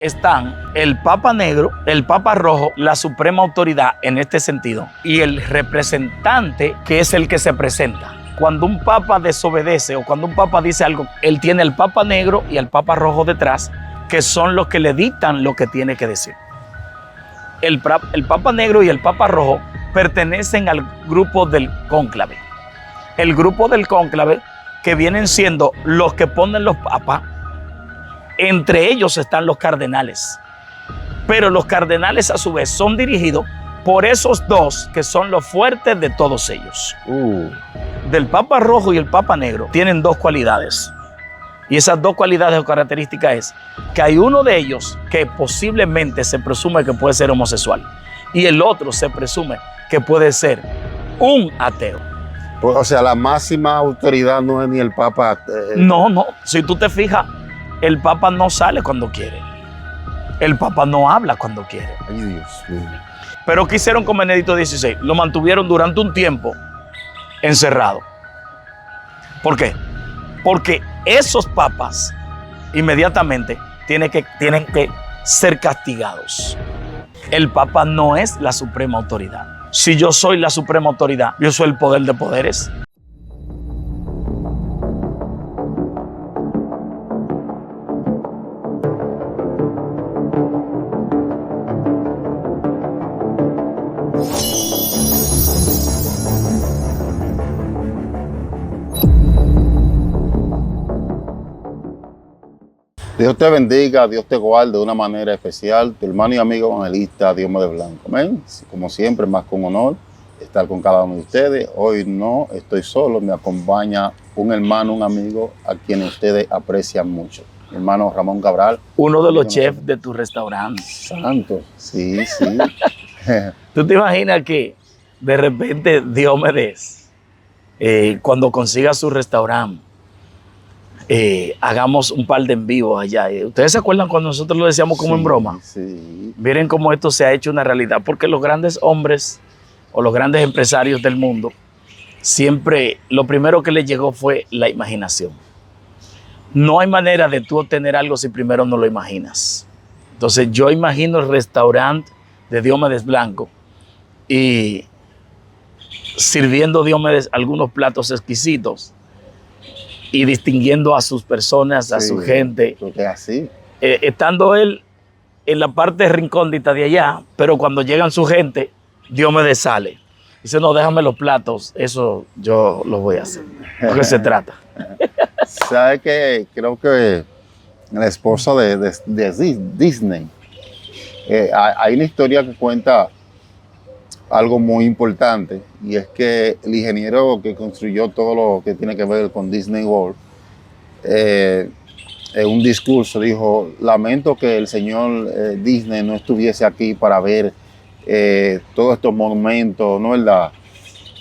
están el Papa Negro, el Papa Rojo, la suprema autoridad en este sentido, y el representante, que es el que se presenta. Cuando un papa desobedece o cuando un papa dice algo, él tiene el Papa Negro y el Papa Rojo detrás, que son los que le dictan lo que tiene que decir. El Papa Negro y el Papa Rojo pertenecen al grupo del cónclave. El grupo del cónclave, que vienen siendo los que ponen los papas. Entre ellos están los cardenales, pero los cardenales a su vez son dirigidos por esos dos que son los fuertes de todos ellos. Del Papa Rojo y el Papa Negro tienen dos cualidades, y esas dos cualidades o características es que hay uno de ellos que posiblemente se presume que puede ser homosexual y el otro se presume que puede ser un ateo. O sea, la máxima autoridad no es ni el Papa. No, si tú te fijas, el Papa no sale cuando quiere. El Papa no habla cuando quiere. Ay, Dios mío. Pero ¿qué hicieron con Benedicto XVI? Lo mantuvieron durante un tiempo encerrado. ¿Por qué? Porque esos papas inmediatamente tienen que ser castigados. El Papa no es la suprema autoridad. Si yo soy la suprema autoridad, yo soy el poder de poderes. Dios te bendiga, Dios te guarde de una manera especial. Tu hermano y amigo evangelista Diomedes Blanco. Amén. Como siempre, más con honor estar con cada uno de ustedes. Hoy no estoy solo, me acompaña un hermano, un amigo a quien ustedes aprecian mucho. Mi hermano Ramón Cabral. Uno de los chefs de tu restaurante. Santo, sí, sí. ¿Tú te imaginas que de repente Diomedes, cuando consiga su restaurante, hagamos un par de en vivo allá? ¿Ustedes se acuerdan cuando nosotros lo decíamos como en broma? Sí. Miren cómo esto se ha hecho una realidad, porque los grandes hombres o los grandes empresarios del mundo, siempre lo primero que les llegó fue la imaginación. No hay manera de tú obtener algo si primero no lo imaginas. Entonces yo imagino el restaurante de Diomedes Blanco y sirviendo Diomedes algunos platos exquisitos y distinguiendo a sus personas, a su gente. Porque así. Estando él en la parte rincóndita de allá, pero cuando llegan su gente, Diomedes sale. Dice, no, déjame los platos, eso yo lo voy a hacer. ¿De qué se trata? ¿Sabe qué? Creo que la esposa de Disney, hay una historia que cuenta algo muy importante, y es que el ingeniero que construyó todo lo que tiene que ver con Disney World, en un discurso dijo: lamento que el señor Disney no estuviese aquí para ver todos estos monumentos, ¿no es verdad?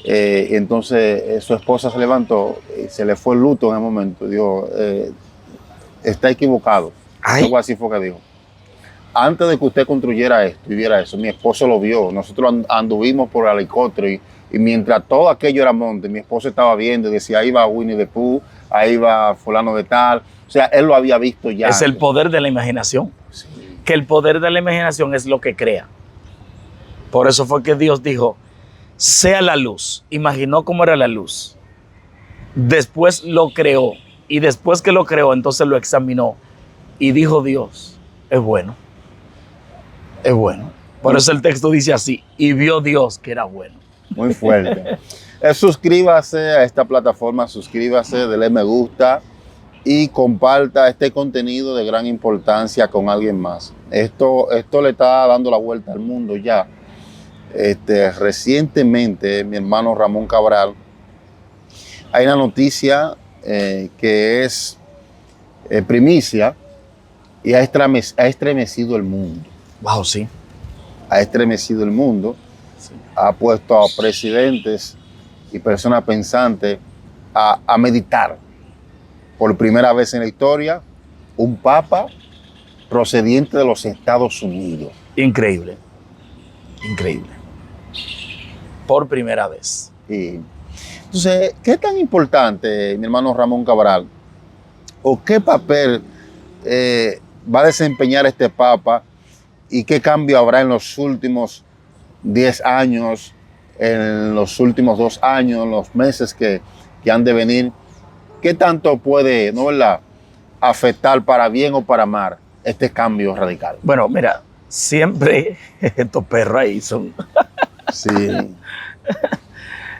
Entonces su esposa se levantó, se le fue el luto en el momento, dijo, está equivocado. Algo así fue que dijo. Antes de que usted construyera esto y viera eso, mi esposo lo vio. Nosotros anduvimos por el helicóptero y mientras todo aquello era monte, mi esposo estaba viendo y decía, ahí va Winnie the Pooh, ahí va fulano de tal. O sea, él lo había visto ya. Es el poder de la imaginación. Sí. Que el poder de la imaginación es lo que crea. Por eso fue que Dios dijo, sea la luz. Imaginó cómo era la luz. Después lo creó. Y después que lo creó, entonces lo examinó. Y dijo Dios, es bueno. Es bueno. Por eso el texto dice así, y vio Dios que era bueno. Muy fuerte. Suscríbase a esta plataforma, suscríbase, dele me gusta y comparta este contenido de gran importancia con alguien más. Esto le está dando la vuelta al mundo ya. Recientemente, mi hermano Ramón Cabral, hay una noticia que es primicia y ha estremecido el mundo. Wow, sí. Ha estremecido el mundo, sí. Ha puesto a presidentes y personas pensantes a meditar. Por primera vez en la historia, un papa procediente de los Estados Unidos. Increíble, increíble. Por primera vez. Y, entonces, ¿qué tan importante, mi hermano Ramón Cabral, o qué papel va a desempeñar este Papa y qué cambio habrá en los últimos 10 años, en los últimos 2 años, en los meses que han de venir. ¿Qué tanto puede, no, verdad, afectar para bien o para mal este cambio radical? Bueno, mira, siempre estos perros ahí son... Sí.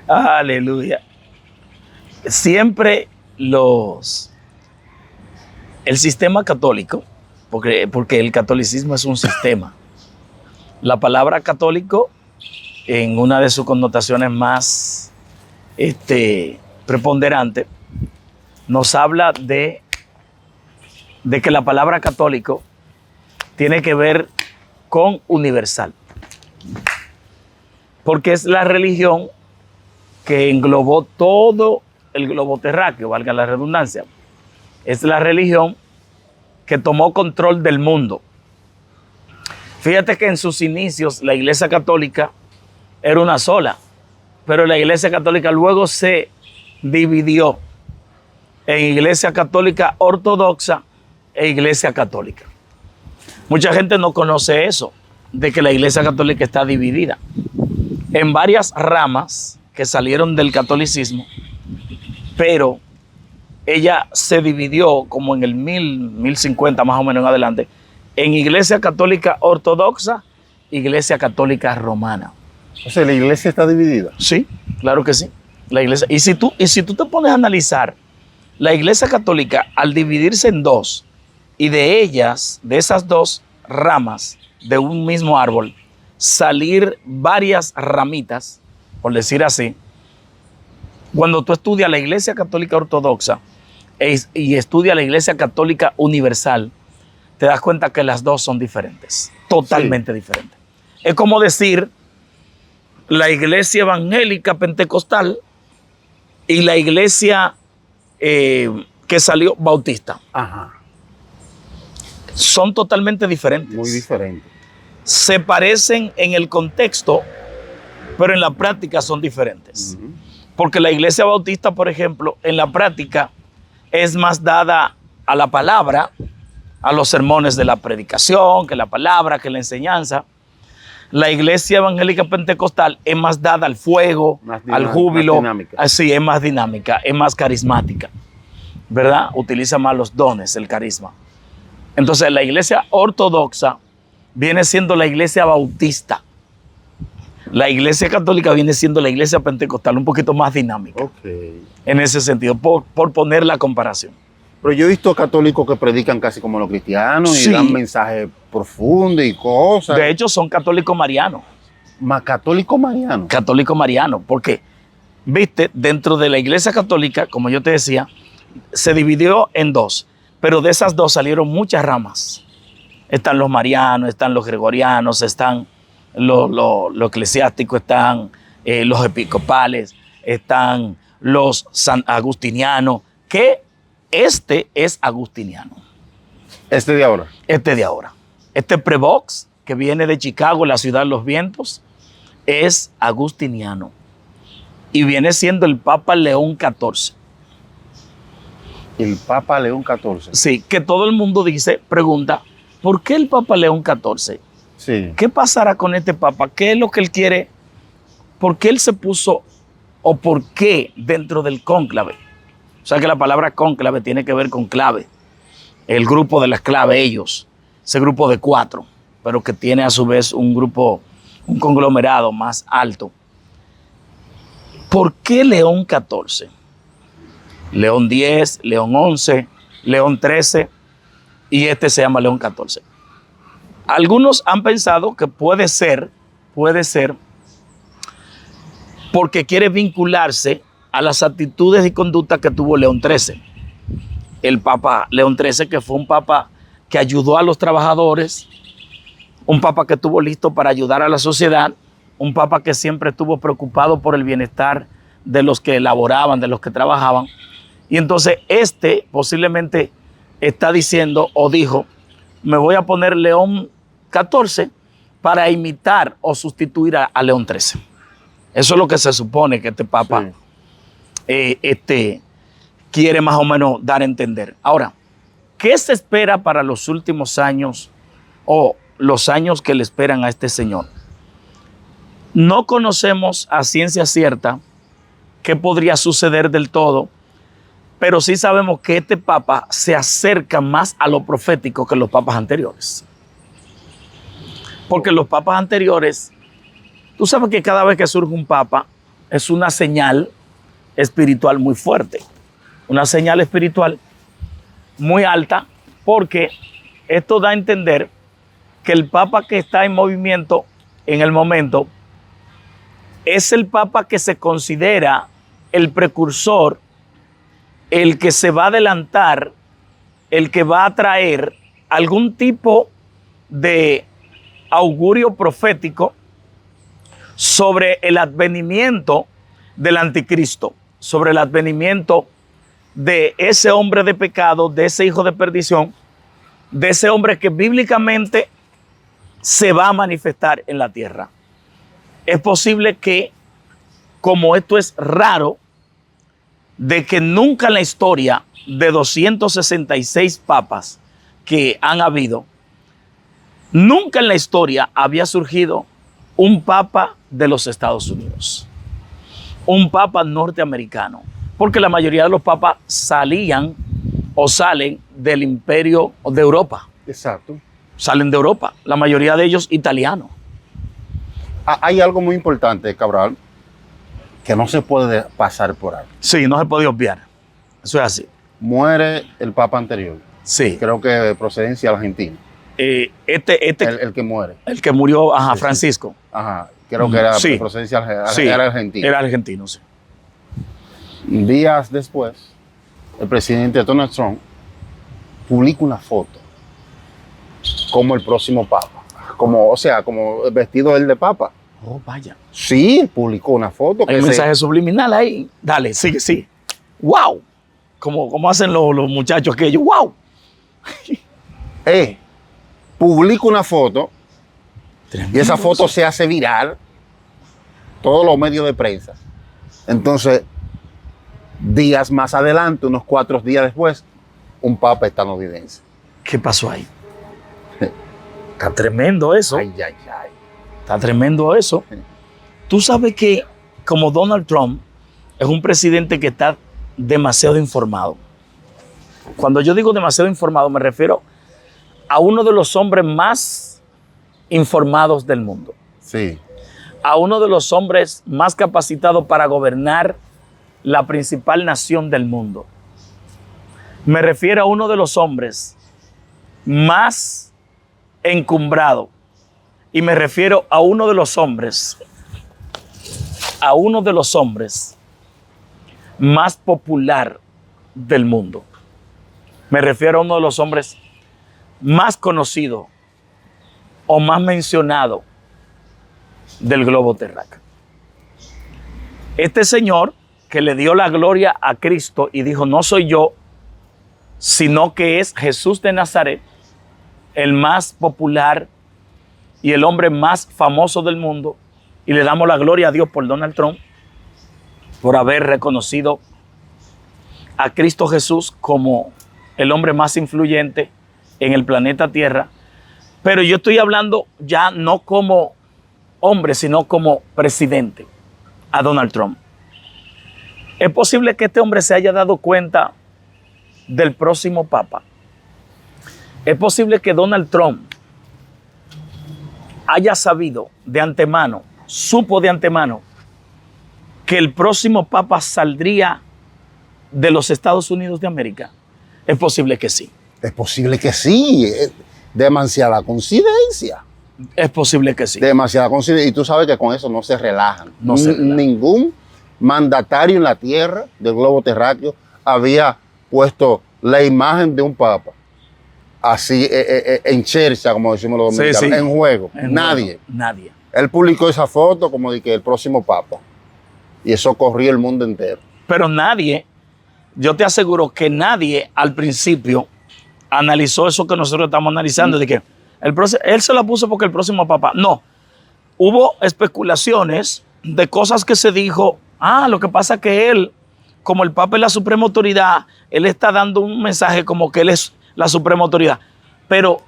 Aleluya. Siempre el sistema católico, porque el catolicismo es un sistema. La palabra católico, en una de sus connotaciones más preponderante, nos habla de que la palabra católico tiene que ver con universal, porque es la religión que englobó todo el globo terráqueo, valga la redundancia. Es la religión que tomó control del mundo. Fíjate que en sus inicios la Iglesia Católica era una sola, pero la Iglesia Católica luego se dividió en Iglesia Católica Ortodoxa e Iglesia Católica. Mucha gente no conoce eso, de que la Iglesia Católica está dividida en varias ramas que salieron del catolicismo, pero ella se dividió como en el 1050 más o menos en adelante, en Iglesia Católica Ortodoxa, Iglesia Católica Romana. O sea, ¿la iglesia está dividida? Sí, claro que sí. La iglesia, y si tú te pones a analizar, la Iglesia Católica, al dividirse en dos, y de esas dos ramas de un mismo árbol, salir varias ramitas, por decir así, cuando tú estudias la Iglesia Católica Ortodoxa y estudias la Iglesia Católica Universal, te das cuenta que las dos son diferentes, totalmente diferentes. Es como decir la Iglesia Evangélica Pentecostal y la Iglesia que salió Bautista. Ajá. Son totalmente diferentes. Muy diferentes. Se parecen en el contexto, pero en la práctica son diferentes. Uh-huh. Porque la Iglesia Bautista, por ejemplo, en la práctica es más dada a la palabra, a los sermones de la predicación, que la palabra, que la enseñanza. La Iglesia Evangélica Pentecostal es más dada al fuego, al júbilo. Así, es más dinámica, es más carismática, ¿verdad? Utiliza más los dones, el carisma. Entonces, la Iglesia Ortodoxa viene siendo la Iglesia Bautista. La Iglesia Católica viene siendo la Iglesia Pentecostal, un poquito más dinámica. Okay. En ese sentido, por poner la comparación. Pero yo he visto católicos que predican casi como los cristianos, sí, y dan mensajes profundos y cosas. De hecho, son católicos marianos. ¿Más católico mariano? Católico mariano, porque, viste, dentro de la Iglesia Católica, como yo te decía, se dividió en dos, pero de esas dos salieron muchas ramas. Están los marianos, están los gregorianos, están los eclesiásticos, están los episcopales, están los san agustinianos, que este es agustiniano. ¿Este de ahora? Este de ahora. Este Prevost, que viene de Chicago, la ciudad de los vientos, es agustiniano. Y viene siendo el Papa León XIV. El Papa León XIV. Sí, que todo el mundo pregunta, ¿por qué el Papa León XIV? Sí. ¿Qué pasará con este Papa? ¿Qué es lo que él quiere? ¿Por qué él se puso o por qué dentro del cónclave? O sea que la palabra cónclave tiene que ver con clave. El grupo de las claves, ellos, ese grupo de 4, pero que tiene a su vez un grupo, un conglomerado más alto. ¿Por qué León XIV? León X, León XI, León XIII y este se llama León XIV. Algunos han pensado que puede ser porque quiere vincularse a las actitudes y conductas que tuvo León XIII. El Papa León XIII, que fue un papa que ayudó a los trabajadores, un papa que estuvo listo para ayudar a la sociedad, un papa que siempre estuvo preocupado por el bienestar de los que elaboraban, de los que trabajaban. Y entonces posiblemente está diciendo o dijo, me voy a poner León XIV para imitar o sustituir a León XIII. Eso es lo que se supone que este papa quiere más o menos dar a entender. Ahora, ¿Qué se espera para los últimos años o los años que le esperan a este señor? No conocemos a ciencia cierta qué podría suceder del todo, pero sí sabemos que este papa se acerca más a lo profético que los papas anteriores. Porque los papas anteriores, tú sabes que cada vez que surge un papa es una señal espiritual muy fuerte, una señal espiritual muy alta, porque esto da a entender que el papa que está en movimiento en el momento es el papa que se considera el precursor, el que se va a adelantar, el que va a traer algún tipo de augurio profético sobre el advenimiento del anticristo, sobre el advenimiento de ese hombre de pecado, de ese hijo de perdición, de ese hombre que bíblicamente se va a manifestar en la tierra. Es posible que, como esto es raro, de que nunca en la historia de 266 papas que han habido, nunca en la historia había surgido un papa de los Estados Unidos, un papa norteamericano, porque la mayoría de los papas salían o salen del imperio de Europa. Exacto. Salen de Europa, la mayoría de ellos italianos. Hay algo muy importante, Cabral, que no se puede pasar por alto. Sí, no se puede obviar. Eso es así. Muere el papa anterior. Sí. Creo que de procedencia argentina. El que muere. El que murió, ajá, Sí, Francisco. sí. Ajá. Creo que era Sí. de procedencia Sí, era argentina. Era argentino, sí. Días después, el presidente Donald Trump publica una foto como el próximo papa. Como vestido él de papa. Oh, vaya. Sí, publicó una foto. Hay un mensaje subliminal ahí. Dale, sigue, sí. ¡Wow! Como hacen los muchachos aquellos. ¡Wow! Publica una foto y esa foto se hace viral. Todos los medios de prensa. Entonces, días más adelante, unos 4 días después, un papa estadounidense. ¿Qué pasó ahí? Está tremendo eso. Ay, ay, ay. Está tremendo eso. Tú sabes que como Donald Trump es un presidente que está demasiado informado. Cuando yo digo demasiado informado me refiero a uno de los hombres más informados del mundo. Sí. A uno de los hombres más capacitados para gobernar la principal nación del mundo. Me refiero a uno de los hombres más encumbrado. Y me refiero a uno de los hombres más popular del mundo. Me refiero a uno de los hombres más conocido o más mencionado del globo terráqueo. Este señor que le dio la gloria a Cristo y dijo, no soy yo, sino que es Jesús de Nazaret, el más popular y el hombre más famoso del mundo, y le damos la gloria a Dios por Donald Trump, por haber reconocido a Cristo Jesús como el hombre más influyente en el planeta Tierra. Pero yo estoy hablando ya no como hombre, sino como presidente, a Donald Trump. Es posible que este hombre se haya dado cuenta del próximo papa. Es posible que Donald Trump haya sabido de antemano, supo de antemano, que el próximo papa saldría de los Estados Unidos de América. Es posible que sí. Es posible que sí. Demasiada coincidencia. Es posible que sí. Demasiada coincidencia. Y tú sabes que con eso no se relajan. No se relajan. Ningún mandatario en la tierra del globo terráqueo había puesto la imagen de un papa así en chercha, como decimos los dominicanos, Sí, sí. en juego. Nadie. Nadie. Él publicó esa foto como de que el próximo papa. Y eso corrió el mundo entero. Pero nadie, yo te aseguro que nadie al principio analizó eso que nosotros estamos analizando, de que él se la puso porque el próximo papa. No, hubo especulaciones de cosas que se dijo, lo que pasa es que él, como el papa es la suprema autoridad, él está dando un mensaje como que él es la suprema autoridad. Pero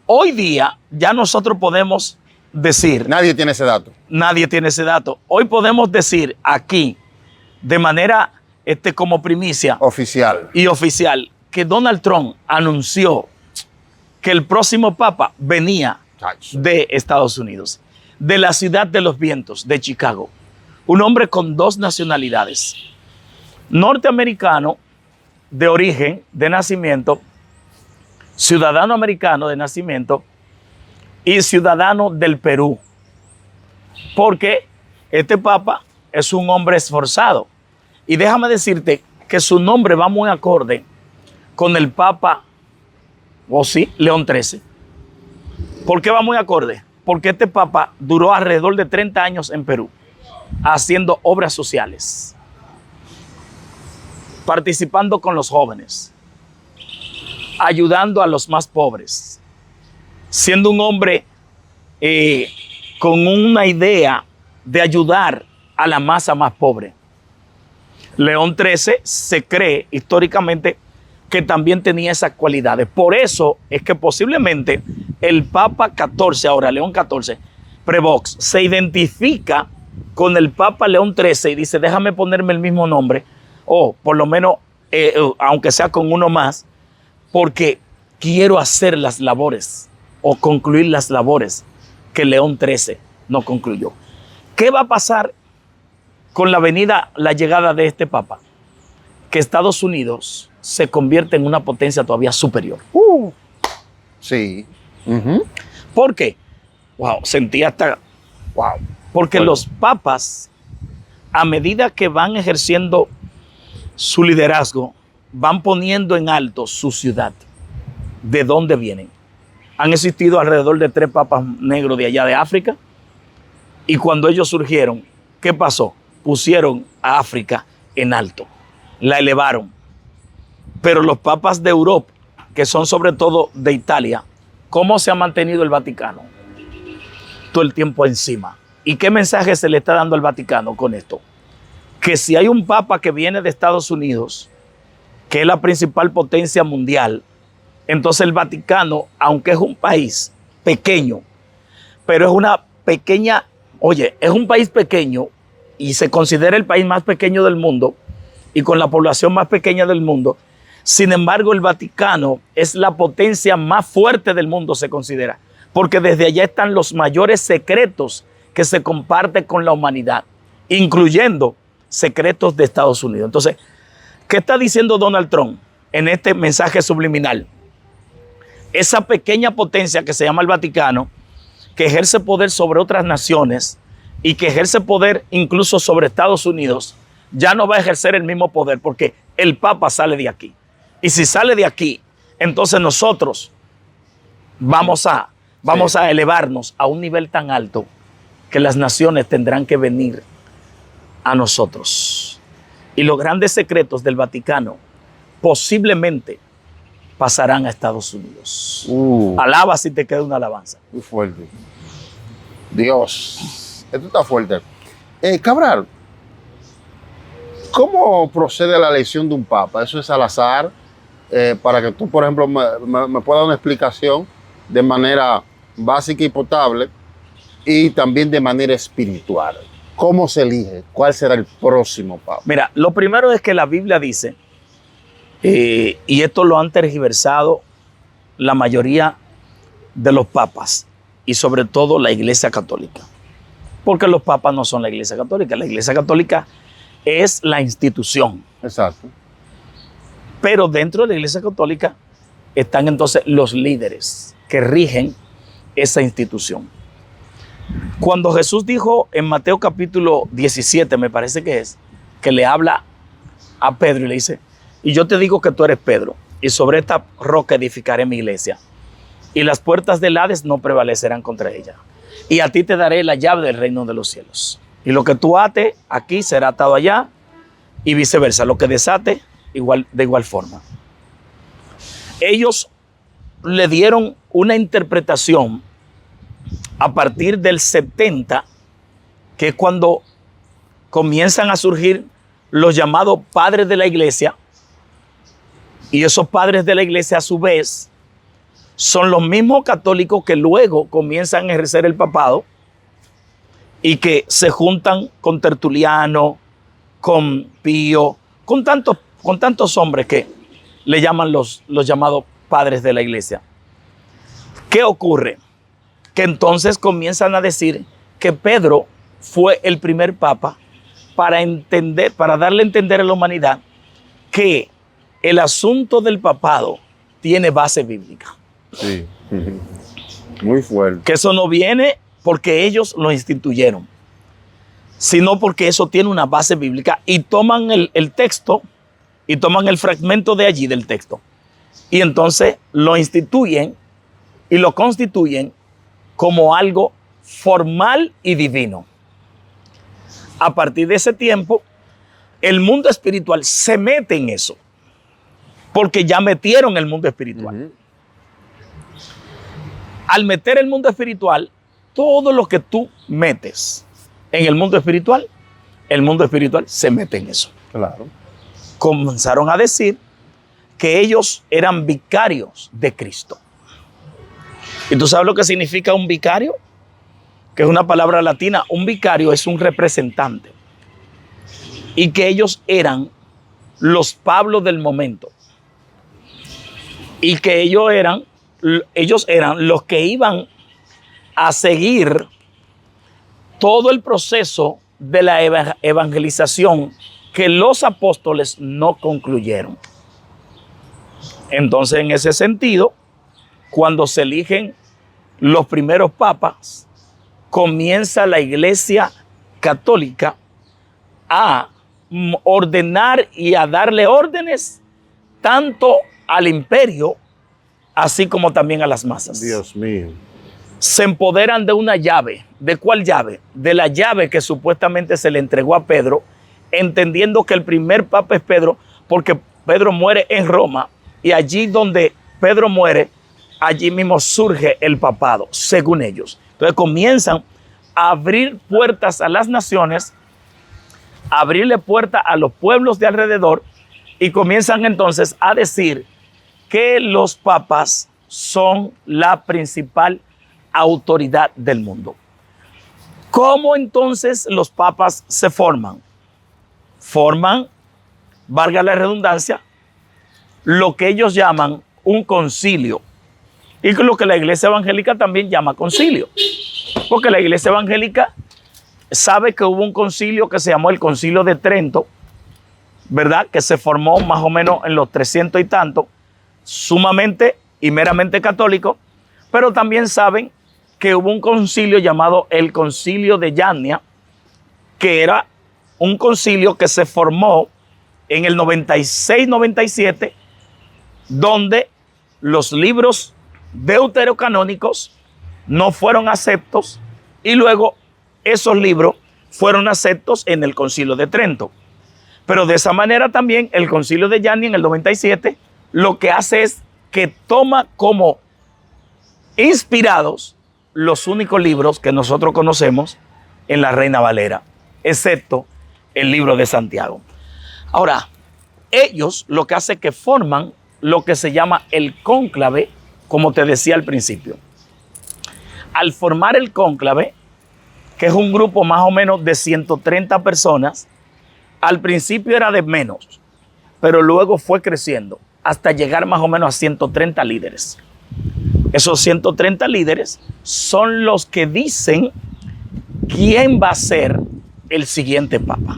hoy día ya nosotros podemos decir... Nadie tiene ese dato. Nadie tiene ese dato. Hoy podemos decir aquí, de manera como primicia Oficial. y oficial, que Donald Trump anunció que el próximo papa venía de Estados Unidos, de la ciudad de los vientos, de Chicago. Un hombre con 2 nacionalidades. Norteamericano de origen, de nacimiento, ciudadano americano de nacimiento y ciudadano del Perú. Porque este papa es un hombre esforzado. Y déjame decirte que su nombre va muy acorde con el papa, León XIII. ¿Por qué va muy acorde? Porque este papa duró alrededor de 30 años en Perú, haciendo obras sociales, participando con los jóvenes, ayudando a los más pobres, siendo un hombre con una idea de ayudar a la masa más pobre. León XIII se cree históricamente que también tenía esas cualidades. Por eso es que posiblemente el Papa XIV, ahora León XIV, Prevost, se identifica con el Papa León XIII y dice, déjame ponerme el mismo nombre, o por lo menos, aunque sea con uno más, porque quiero hacer las labores o concluir las labores que León XIII no concluyó. ¿Qué va a pasar con la llegada de este Papa? Que Estados Unidos se convierte en una potencia todavía superior. Sí. ¿Por qué? Wow, sentí hasta... Wow. Porque los papas, a medida que van ejerciendo su liderazgo, van poniendo en alto su ciudad. ¿De dónde vienen? Han existido alrededor de 3 papas negros de allá de África. Y cuando ellos surgieron, ¿qué pasó? Pusieron a África en alto. La elevaron. Pero los papas de Europa, que son sobre todo de Italia, ¿cómo se ha mantenido el Vaticano? Todo el tiempo encima. ¿Y qué mensaje se le está dando al Vaticano con esto? Que si hay un papa que viene de Estados Unidos, que es la principal potencia mundial, entonces el Vaticano, aunque es un país pequeño, pero es una pequeña, es un país pequeño y se considera el país más pequeño del mundo y con la población más pequeña del mundo. Sin embargo, el Vaticano es la potencia más fuerte del mundo, se considera, porque desde allá están los mayores secretos que se comparten con la humanidad, incluyendo secretos de Estados Unidos. Entonces, ¿qué está diciendo Donald Trump en este mensaje subliminal? Esa pequeña potencia que se llama el Vaticano, que ejerce poder sobre otras naciones y que ejerce poder incluso sobre Estados Unidos, ya no va a ejercer el mismo poder porque el Papa sale de aquí. Y si sale de aquí, entonces nosotros vamos a elevarnos a un nivel tan alto que las naciones tendrán que venir a nosotros. Y los grandes secretos del Vaticano posiblemente pasarán a Estados Unidos. Alaba si te queda una alabanza. Muy fuerte. Dios, esto está fuerte. Cabral, ¿cómo procede la elección de un papa? ¿Eso es al azar? Para que tú, por ejemplo, me puedas dar una explicación de manera básica y potable y también de manera espiritual. ¿Cómo se elige? ¿Cuál será el próximo papa? Mira, lo primero es que la Biblia dice, y esto lo han tergiversado la mayoría de los papas y sobre todo la Iglesia Católica, porque los papas no son la Iglesia Católica. La Iglesia Católica es la institución. Exacto. Pero dentro de la Iglesia Católica están entonces los líderes que rigen esa institución. Cuando Jesús dijo en Mateo capítulo 17, me parece que es, que le habla a Pedro y le dice, y yo te digo que tú eres Pedro, y sobre esta roca edificaré mi iglesia, y las puertas del Hades no prevalecerán contra ella. Y a ti te daré la llave del reino de los cielos. Y lo que tú ates aquí será atado allá, y viceversa. Lo que desate, de igual forma. Ellos le dieron una interpretación a partir del 70, que es cuando comienzan a surgir los llamados padres de la iglesia, Y esos padres de la iglesia, a su vez, son los mismos católicos que luego comienzan a ejercer el papado y que se juntan con Tertuliano, con Pío, con tantos hombres que le llaman los llamados padres de la iglesia. ¿Qué ocurre? Que entonces comienzan a decir que Pedro fue el primer papa para darle a entender a la humanidad que el asunto del papado tiene base bíblica. Sí. Muy fuerte. Que eso no viene porque ellos lo instituyeron, sino porque eso tiene una base bíblica, y toman el texto y toman el fragmento de allí del texto y entonces lo instituyen y lo constituyen como algo formal y divino. A partir de ese tiempo, el mundo espiritual se mete en eso, porque ya metieron el mundo espiritual. Al meter el mundo espiritual, todo lo que tú metes en el mundo espiritual se mete en eso. Claro. Comenzaron a decir que ellos eran vicarios de Cristo. ¿Y tú sabes lo que significa un vicario? Que es una palabra latina. Un vicario es un representante. Y que ellos eran los Pablos del momento. Y que ellos eran los que iban a seguir todo el proceso de la evangelización que los apóstoles no concluyeron. Entonces, en ese sentido, cuando se eligen los primeros papas, comienza la Iglesia Católica a ordenar y a darle órdenes tanto al imperio, así como también a las masas. Dios mío. Se empoderan de una llave. ¿De cuál llave? De la llave que supuestamente se le entregó a Pedro, entendiendo que el primer papa es Pedro, porque Pedro muere en Roma, y allí donde Pedro muere, allí mismo surge el papado, según ellos. Entonces comienzan a abrir puertas a las naciones, a abrirle puertas a los pueblos de alrededor, y comienzan entonces a decir que los papas son la principal autoridad del mundo. ¿Cómo entonces los papas se forman? Forman, valga la redundancia, lo que ellos llaman un concilio, y lo que la iglesia evangélica también llama concilio, porque la iglesia evangélica sabe que hubo un concilio que se llamó el Concilio de Trento, ¿verdad? Que se formó más o menos en los 300 y tanto, sumamente y meramente católico, pero también saben que hubo un concilio llamado el Concilio de Yania, que era un concilio que se formó en el 96-97, donde los libros deuterocanónicos no fueron aceptos, y luego esos libros fueron aceptos en el Concilio de Trento. Pero de esa manera también el Concilio de Yania en el 97 lo que hace es que toma como inspirados los únicos libros que nosotros conocemos en la Reina Valera, excepto el libro de Santiago. Ahora, ellos lo que hacen es que forman lo que se llama el cónclave, como te decía al principio. Al formar el cónclave, que es un grupo más o menos de 130 personas, al principio era de menos, pero luego fue creciendo hasta llegar más o menos a 130 líderes. Esos 130 líderes son los que dicen quién va a ser el siguiente papa.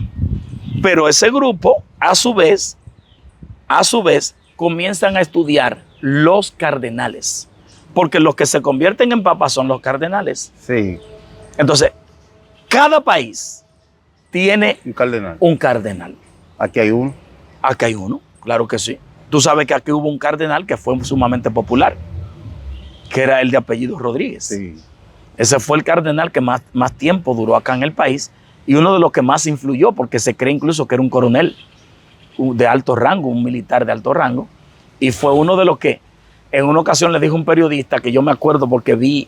Pero ese grupo, a su vez, comienzan a estudiar los cardenales, porque los que se convierten en papas son los cardenales. Sí. Entonces, cada país tiene un cardenal. Aquí hay uno. Aquí hay uno, claro que sí. Tú sabes que aquí hubo un cardenal que fue sumamente popular, que era el de apellido Rodríguez. Sí. Ese fue el cardenal que más tiempo duró acá en el país, y uno de los que más influyó, porque se cree incluso que era un coronel de alto rango, un militar de alto rango, y fue uno de los que en una ocasión le dijo un periodista, que yo me acuerdo porque vi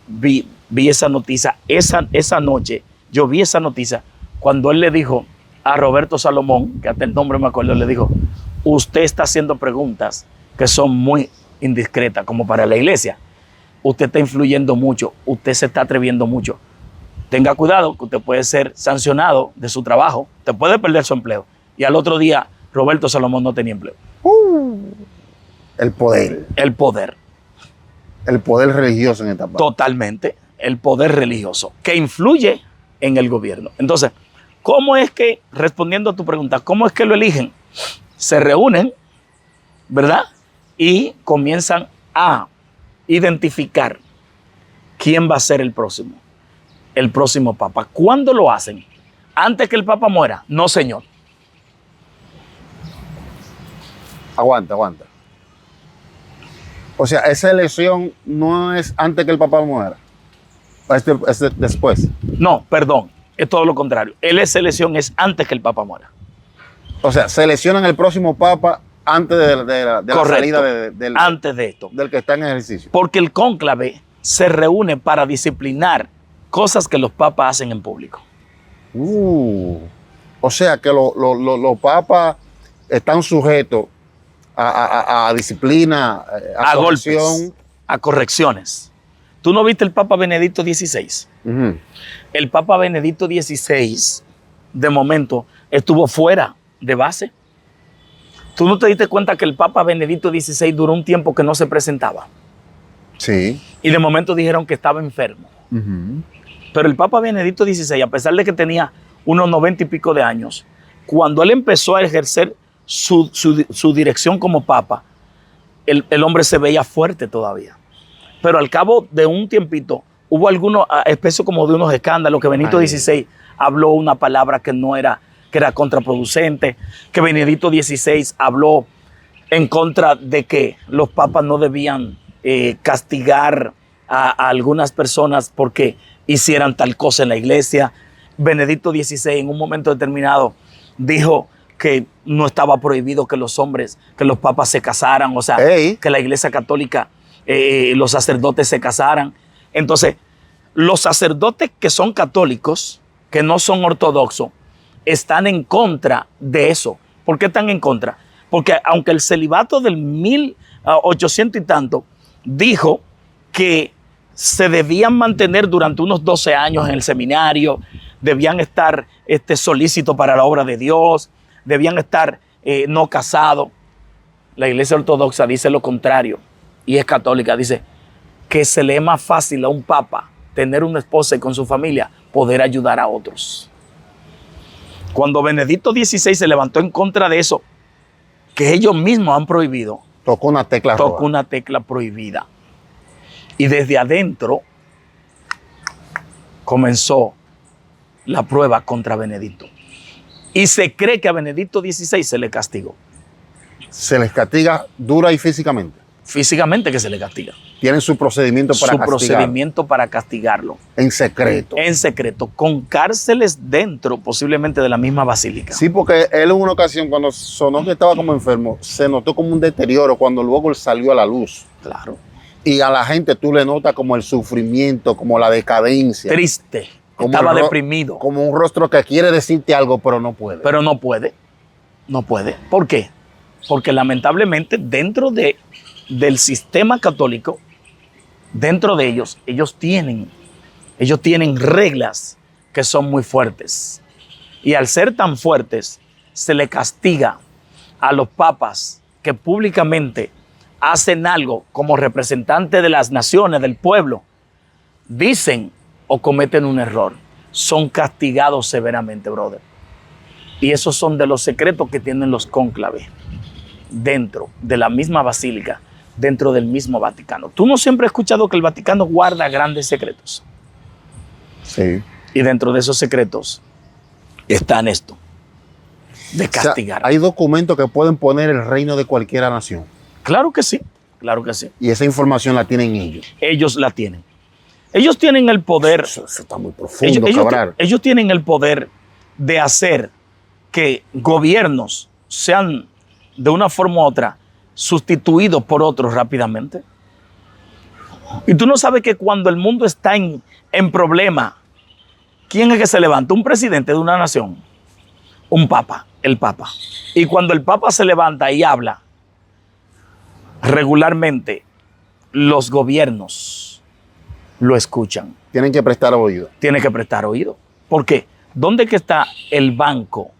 esa noticia, esa noche yo vi esa noticia, cuando él le dijo a Roberto Salomón, que hasta el nombre me acuerdo, le dijo: usted está haciendo preguntas que son muy indiscretas como para la iglesia. Usted está influyendo mucho, usted se está atreviendo mucho. Tenga cuidado que usted puede ser sancionado de su trabajo, usted puede perder su empleo. Y al otro día, Roberto Salomón no tenía empleo. El poder. El poder. El poder religioso en esta parte. Totalmente. El poder religioso que influye en el gobierno. Entonces, ¿cómo es que, respondiendo a tu pregunta, cómo es que lo eligen? Se reúnen, ¿verdad? Y comienzan a identificar quién va a ser el próximo papa. ¿Cuándo lo hacen? ¿Antes que el papa muera? No, señor. Aguanta. O sea, esa elección no es antes que el papa muera. Es después. No, perdón. Es todo lo contrario. La elección es antes que el papa muera. O sea, seleccionan el próximo papa antes de la salida antes de esto. Del que está en ejercicio. Porque el cónclave se reúne para disciplinar cosas que los papas hacen en público. O sea que los papas están sujetos a disciplina, a golpes, a correcciones. ¿Tú no viste el Papa Benedicto XVI? Uh-huh. El Papa Benedicto XVI, de momento, estuvo fuera de base. ¿Tú no te diste cuenta que el Papa Benedicto XVI duró un tiempo que no se presentaba? Sí. Y de momento dijeron que estaba enfermo. Uh-huh. Pero el Papa Benedicto XVI, a pesar de que tenía unos 90 y pico de años, cuando él empezó a ejercer su dirección como Papa, el hombre se veía fuerte todavía. Pero al cabo de un tiempito, hubo algunos especies como de unos escándalos, que Benedicto XVI habló una palabra que era contraproducente, que Benedicto XVI habló en contra de que los papas no debían castigar a algunas personas porque hicieran tal cosa en la iglesia. Benedicto XVI en un momento determinado dijo que no estaba prohibido que los papas se casaran, o sea, que la iglesia católica, los sacerdotes se casaran. Entonces, los sacerdotes que son católicos, que no son ortodoxos, están en contra de eso. ¿Por qué están en contra? Porque aunque el celibato del 1800 y tanto dijo que se debían mantener durante unos 12 años en el seminario, debían estar solícitos para la obra de Dios, debían estar no casados. La iglesia ortodoxa dice lo contrario, y es católica, dice que se le es más fácil a un papa tener una esposa y con su familia poder ayudar a otros. Cuando Benedicto XVI se levantó en contra de eso, que ellos mismos han prohibido, tocó una tecla roja. Tocó una tecla prohibida. Y desde adentro comenzó la prueba contra Benedicto. Y se cree que a Benedicto XVI se le castigó. Se les castiga dura y físicamente. Físicamente que se le castiga. Tienen su procedimiento para castigarlo. Su procedimiento para castigarlo. En secreto. En secreto, con cárceles dentro posiblemente de la misma basílica. Sí, porque él en una ocasión cuando sonó que estaba como enfermo, se notó como un deterioro cuando luego él salió a la luz. Claro. Y a la gente tú le notas como el sufrimiento, como la decadencia. Triste. Estaba deprimido. Como un rostro que quiere decirte algo, pero no puede. Pero no puede. No puede. ¿Por qué? Porque lamentablemente dentro del sistema católico, dentro de ellos tienen reglas que son muy fuertes. Y al ser tan fuertes, se le castiga a los papas que públicamente hacen algo como representantes de las naciones, del pueblo, dicen o cometen un error, son castigados severamente, brother. Y esos son de los secretos que tienen los cónclaves dentro de la misma basílica, dentro del mismo Vaticano. Tú no siempre has escuchado que el Vaticano guarda grandes secretos. Sí. Y dentro de esos secretos están esto, de castigar. O sea, hay documentos que pueden poner el reino de cualquier nación. Claro que sí, claro que sí. Y esa información la tienen ellos. Ellos la tienen. Ellos tienen el poder. Eso está muy profundo, Cabral. Ellos tienen el poder de hacer que gobiernos sean de una forma u otra sustituidos por otros rápidamente. Y tú no sabes que cuando el mundo está en problema, ¿quién es que se levanta? Un presidente de una nación, un papa, el papa. Y cuando el papa se levanta y habla, regularmente los gobiernos lo escuchan. Tienen que prestar oído. Tiene que prestar oído. ¿Por qué? ¿Dónde que está el banco,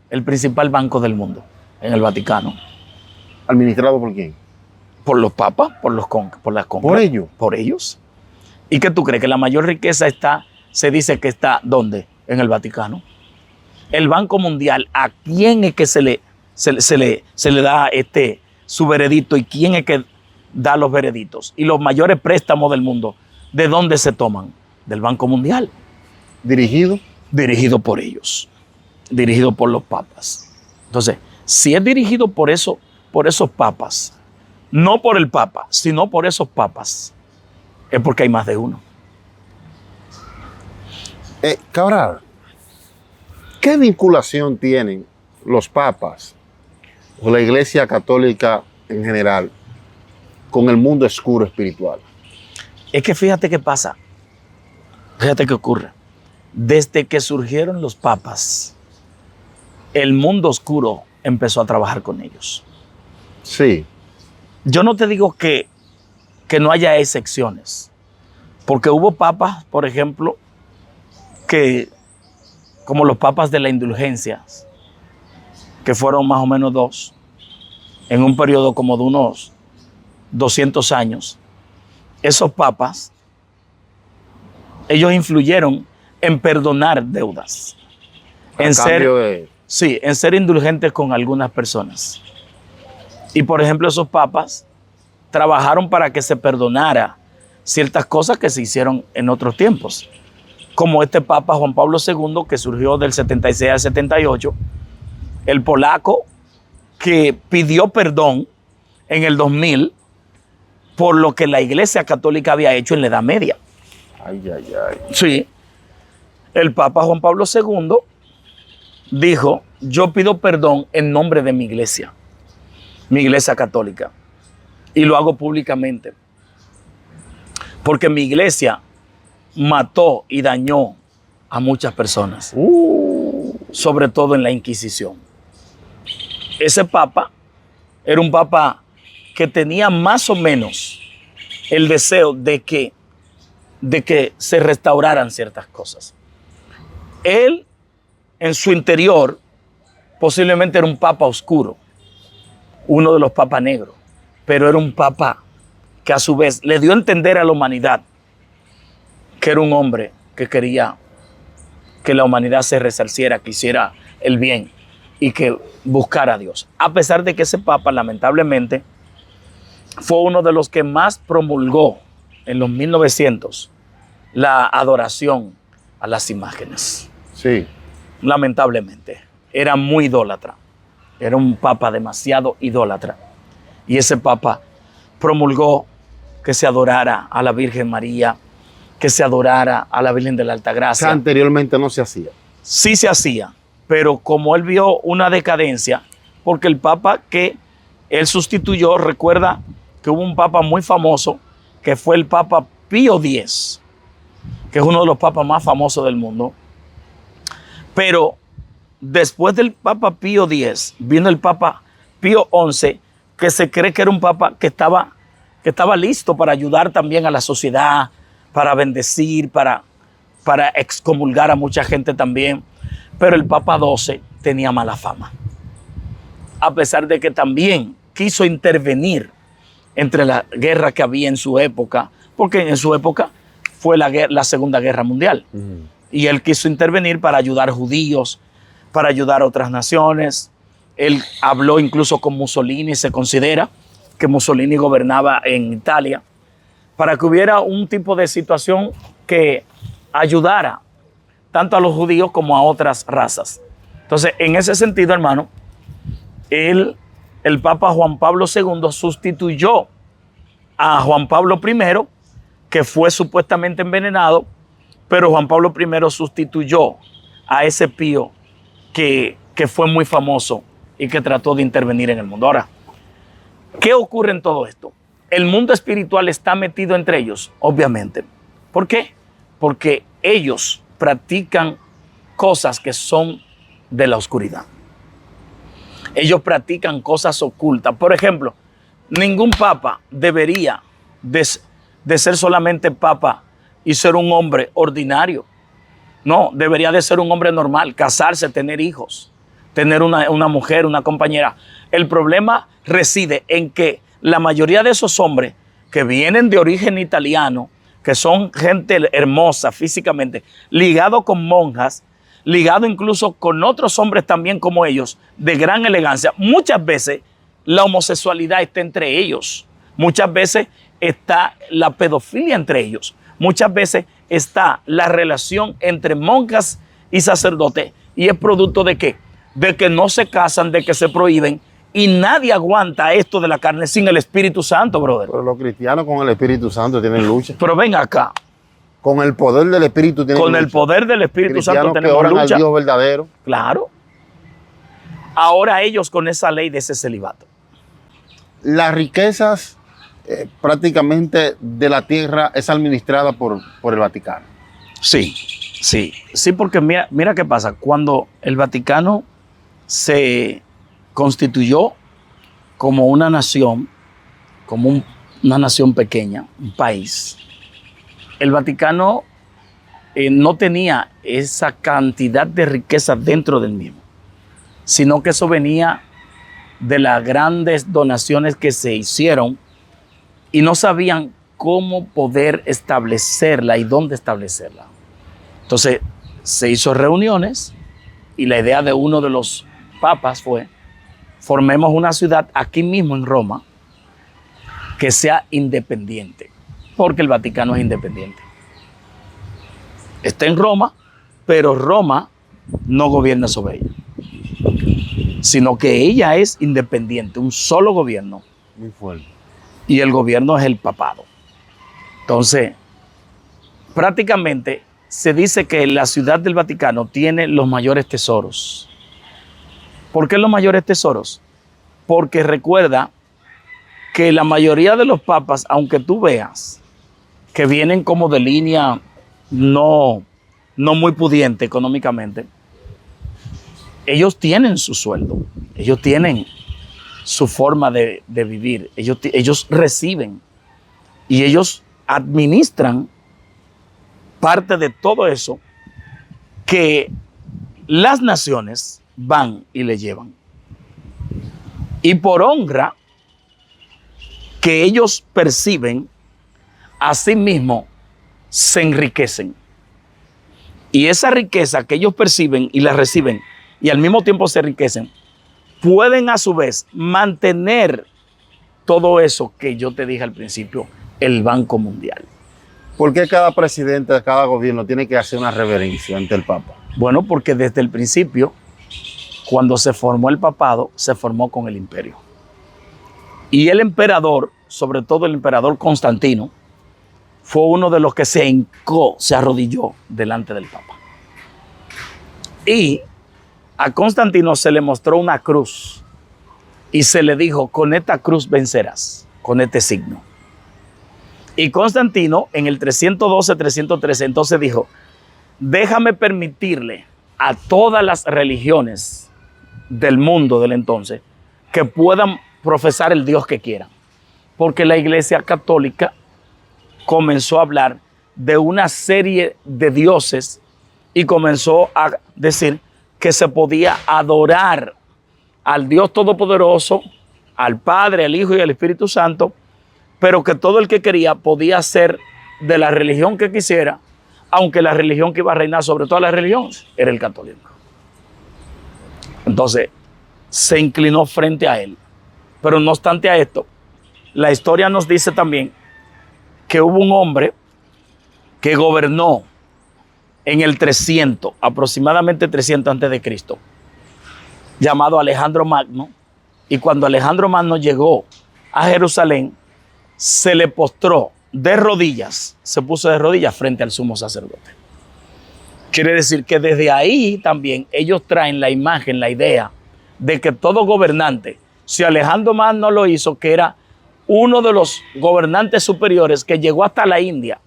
el principal banco del mundo? En el Vaticano. ¿Administrado por quién? Por los papas, por las compras. ¿Por ellos? Por ellos. ¿Y qué tú crees? Que la mayor riqueza está, se dice que está, ¿dónde? En el Vaticano. El Banco Mundial, ¿a quién es que se le da su veredicto y quién es que da los vereditos? Y los mayores préstamos del mundo, ¿de dónde se toman? Del Banco Mundial. ¿Dirigido? Dirigido por ellos, dirigido por los papas. Entonces, si es dirigido por esos papas, no por el papa, sino por esos papas, es porque hay más de uno. Cabral, ¿qué vinculación tienen los papas o la Iglesia Católica en general con el mundo oscuro espiritual? Es que fíjate qué pasa, fíjate qué ocurre. Desde que surgieron los papas, el mundo oscuro empezó a trabajar con ellos. Sí. Yo no te digo que no haya excepciones, porque hubo papas, por ejemplo, que como los papas de la indulgencia, que fueron más o menos 2, en un periodo como de unos 200 años, esos papas, ellos influyeron en perdonar deudas, en ser indulgentes con algunas personas. Y por ejemplo, esos papas trabajaron para que se perdonara ciertas cosas que se hicieron en otros tiempos. Como este Papa Juan Pablo II, que surgió del 76 al 78, el polaco que pidió perdón en el 2000 por lo que la Iglesia Católica había hecho en la Edad Media. Ay, ay, ay. Sí. El Papa Juan Pablo II dijo, yo pido perdón en nombre de mi iglesia católica, y lo hago públicamente, porque mi iglesia mató y dañó a muchas personas, sobre todo en la Inquisición. Ese papa era un papa que tenía más o menos el deseo de que se restauraran ciertas cosas. Él, en su interior, posiblemente era un papa oscuro, uno de los papas negros, pero era un papa que a su vez le dio a entender a la humanidad que era un hombre que quería que la humanidad se resarciera, que hiciera el bien y que buscara a Dios. A pesar de que ese papa, lamentablemente, fue uno de los que más promulgó en los 1900 la adoración a las imágenes. Sí. Lamentablemente, era muy idólatra. Era un papa demasiado idólatra. Y ese papa promulgó que se adorara a la Virgen María, que se adorara a la Virgen de la Altagracia. O sea, anteriormente no se hacía. Sí se hacía, pero como él vio una decadencia, porque el papa que él sustituyó, recuerda que hubo un papa muy famoso, que fue el Papa Pío X, que es uno de los papas más famosos del mundo. Pero después del Papa Pío X, vino el Papa Pío XI, que se cree que era un papa que estaba listo para ayudar también a la sociedad, para bendecir, para excomulgar a mucha gente también. Pero el Papa XII tenía mala fama, a pesar de que también quiso intervenir entre la guerra que había en su época, porque en su época fue la Segunda Guerra Mundial. Y él quiso intervenir para ayudar judíos, para ayudar a otras naciones. Él habló incluso con Mussolini, se considera que Mussolini gobernaba en Italia, para que hubiera un tipo de situación que ayudara tanto a los judíos como a otras razas. Entonces, en ese sentido, hermano, el Papa Juan Pablo II sustituyó a Juan Pablo I, que fue supuestamente envenenado, pero Juan Pablo I sustituyó a ese Pío que fue muy famoso y que trató de intervenir en el mundo. Ahora, ¿qué ocurre en todo esto? El mundo espiritual está metido entre ellos, obviamente. ¿Por qué? Porque ellos practican cosas que son de la oscuridad. Ellos practican cosas ocultas. Por ejemplo, ningún papa debería de ser solamente papa y ser un hombre ordinario. No, debería de ser un hombre normal, casarse, tener hijos, tener una mujer, una compañera. El problema reside en que la mayoría de esos hombres que vienen de origen italiano, que son gente hermosa físicamente, ligado con monjas, ligado incluso con otros hombres también como ellos, de gran elegancia. Muchas veces la homosexualidad está entre ellos. Muchas veces está la pedofilia entre ellos. Muchas veces está la relación entre monjas y sacerdotes. ¿Y es producto de qué? De que no se casan, de que se prohíben. Y nadie aguanta esto de la carne sin el Espíritu Santo, brother. Pero los cristianos con el Espíritu Santo tienen lucha. Pero ven acá. Con el poder del Espíritu tienen lucha. Con el poder del Espíritu Santo tenemos que oran lucha. al Dios verdadero. Claro. Ahora ellos con esa ley de ese celibato. Las riquezas prácticamente de la tierra es administrada por el Vaticano. Sí, porque mira qué pasa. Cuando el Vaticano se constituyó como una nación, como una nación pequeña, un país, el Vaticano no tenía esa cantidad de riqueza dentro del mismo, sino que eso venía de las grandes donaciones que se hicieron y no sabían cómo poder establecerla y dónde establecerla. Entonces se hizo reuniones y la idea de uno de los papas fue: formemos una ciudad aquí mismo en Roma que sea independiente, porque el Vaticano es independiente. Está en Roma, pero Roma no gobierna sobre ella, sino que ella es independiente, un solo gobierno. Muy fuerte. Y el gobierno es el papado. Entonces, prácticamente se dice que la ciudad del Vaticano tiene los mayores tesoros. ¿Por qué los mayores tesoros? Porque recuerda que la mayoría de los papas, aunque tú veas que vienen como de línea no muy pudiente económicamente, ellos tienen su sueldo, ellos tienen su forma de vivir, ellos reciben y ellos administran parte de todo eso que las naciones van y le llevan. Y por honra que ellos perciben, asimismo se enriquecen. Y esa riqueza que ellos perciben y la reciben y al mismo tiempo se enriquecen, pueden a su vez mantener todo eso que yo te dije al principio, el Banco Mundial. ¿Por qué cada presidente de cada gobierno tiene que hacer una reverencia ante el Papa? Bueno, porque desde el principio, cuando se formó el papado, se formó con el imperio. Y el emperador, sobre todo el emperador Constantino, fue uno de los que se hincó, se arrodilló delante del Papa. Y a Constantino se le mostró una cruz y se le dijo: con esta cruz vencerás, con este signo. Y Constantino en el 312-313 entonces dijo: déjame permitirle a todas las religiones del mundo del entonces que puedan profesar el Dios que quieran. Porque la Iglesia Católica comenzó a hablar de una serie de dioses y comenzó a decir que se podía adorar al Dios Todopoderoso, al Padre, al Hijo y al Espíritu Santo, pero que todo el que quería podía ser de la religión que quisiera, aunque la religión que iba a reinar sobre todas las religiones era el católico. Entonces se inclinó frente a él. Pero no obstante a esto, la historia nos dice también que hubo un hombre que gobernó en el 300, aproximadamente 300 antes de Cristo, llamado Alejandro Magno, y cuando Alejandro Magno llegó a Jerusalén, se le postró de rodillas, se puso de rodillas frente al sumo sacerdote. Quiere decir que desde ahí también ellos traen la imagen, la idea de que todo gobernante, si Alejandro Magno lo hizo, que era uno de los gobernantes superiores que llegó hasta la India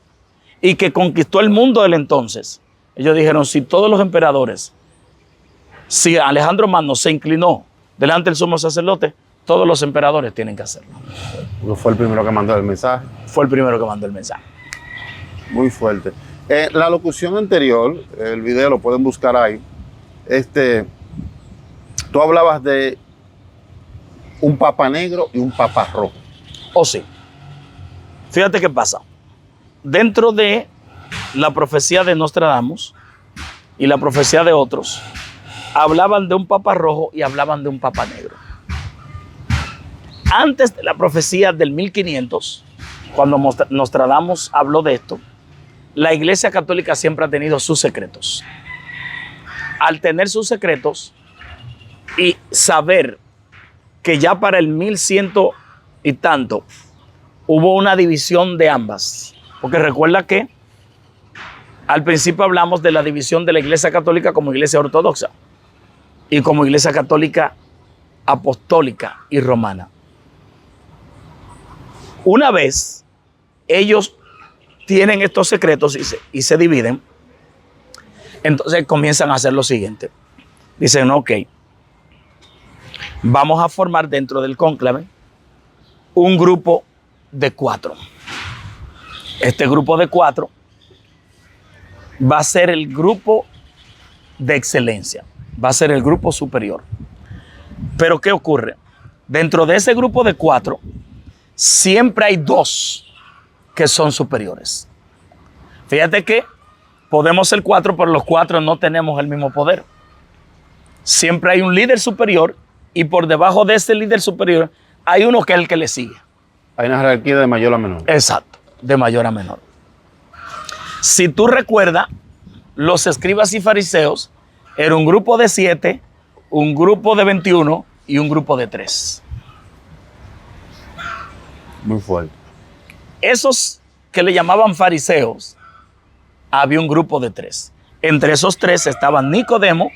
y que conquistó el mundo del entonces, ellos dijeron: si todos los emperadores, si Alejandro Magno se inclinó delante del sumo sacerdote, Todos los emperadores tienen que hacerlo. Fue el primero que mandó el mensaje. Fue el primero que mandó el mensaje. Muy fuerte. La locución anterior, el video lo pueden buscar ahí. Tú hablabas de un papa negro y un papa rojo. Oh, sí. Fíjate qué pasa. Dentro de la profecía de Nostradamus y la profecía de otros, hablaban de un papa rojo y hablaban de un papa negro. Antes de la profecía del 1500, cuando Nostradamus habló de esto, la Iglesia Católica siempre ha tenido sus secretos. Al tener sus secretos y saber que ya para el 1100 y tanto hubo una división de ambas, porque recuerda que al principio hablamos de la división de la Iglesia Católica como Iglesia Ortodoxa y como Iglesia Católica Apostólica y Romana. Una vez ellos tienen estos secretos y se dividen, entonces comienzan a hacer lo siguiente. Dicen, ok, vamos a formar dentro del cónclave un grupo de 4. Este grupo de 4 va a ser el grupo de excelencia, va a ser el grupo superior. Pero ¿qué ocurre? Dentro de ese grupo de 4, siempre hay 2 que son superiores. Fíjate que podemos ser 4, pero los 4 no tenemos el mismo poder. Siempre hay un líder superior y por debajo de ese líder superior hay uno que es el que le sigue. Hay una jerarquía de mayor a menor. Exacto, de mayor a menor. Si tú recuerdas, los escribas y fariseos era un grupo de 7, un grupo de 21 y un grupo de 3. Muy fuerte. Esos que le llamaban fariseos, había un grupo de 3. Entre esos 3 estaban Nicodemo,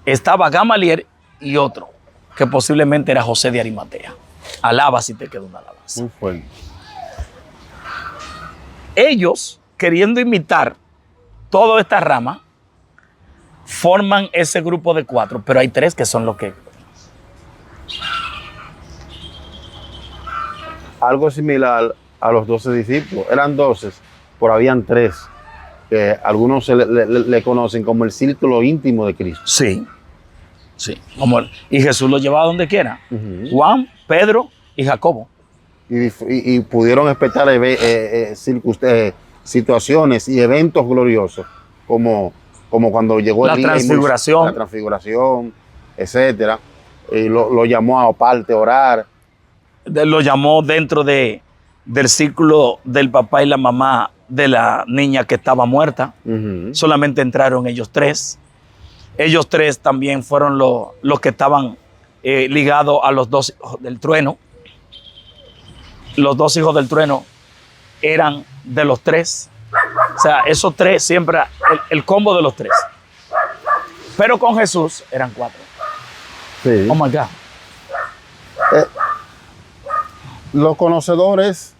estaba Gamaliel y otro, que posiblemente era José de Arimatea. Alaba si te queda una alabanza. Muy fuerte. Ellos, queriendo imitar toda esta rama, forman ese grupo de 4, pero hay 3 que son los que... Algo similar a los 12 discípulos. Eran 12, pero habían 3 que algunos le conocen como el círculo íntimo de Cristo. Sí, sí. Y Jesús lo llevaba donde quiera. Juan, Pedro y Jacobo. Y pudieron expectar situaciones y eventos gloriosos, como cuando llegó la transfiguración. La transfiguración, etcétera. Y lo llamó a aparte, orar. Lo llamó dentro del círculo del papá y la mamá de la niña que estaba muerta. Solamente entraron ellos 3. Ellos 3 también fueron los que estaban ligados a los 2 hijos del trueno. Los 2 hijos del trueno eran de los 3. O sea, esos 3 siempre, el combo de los 3. Pero con Jesús eran 4. Sí. Oh my God. Los conocedores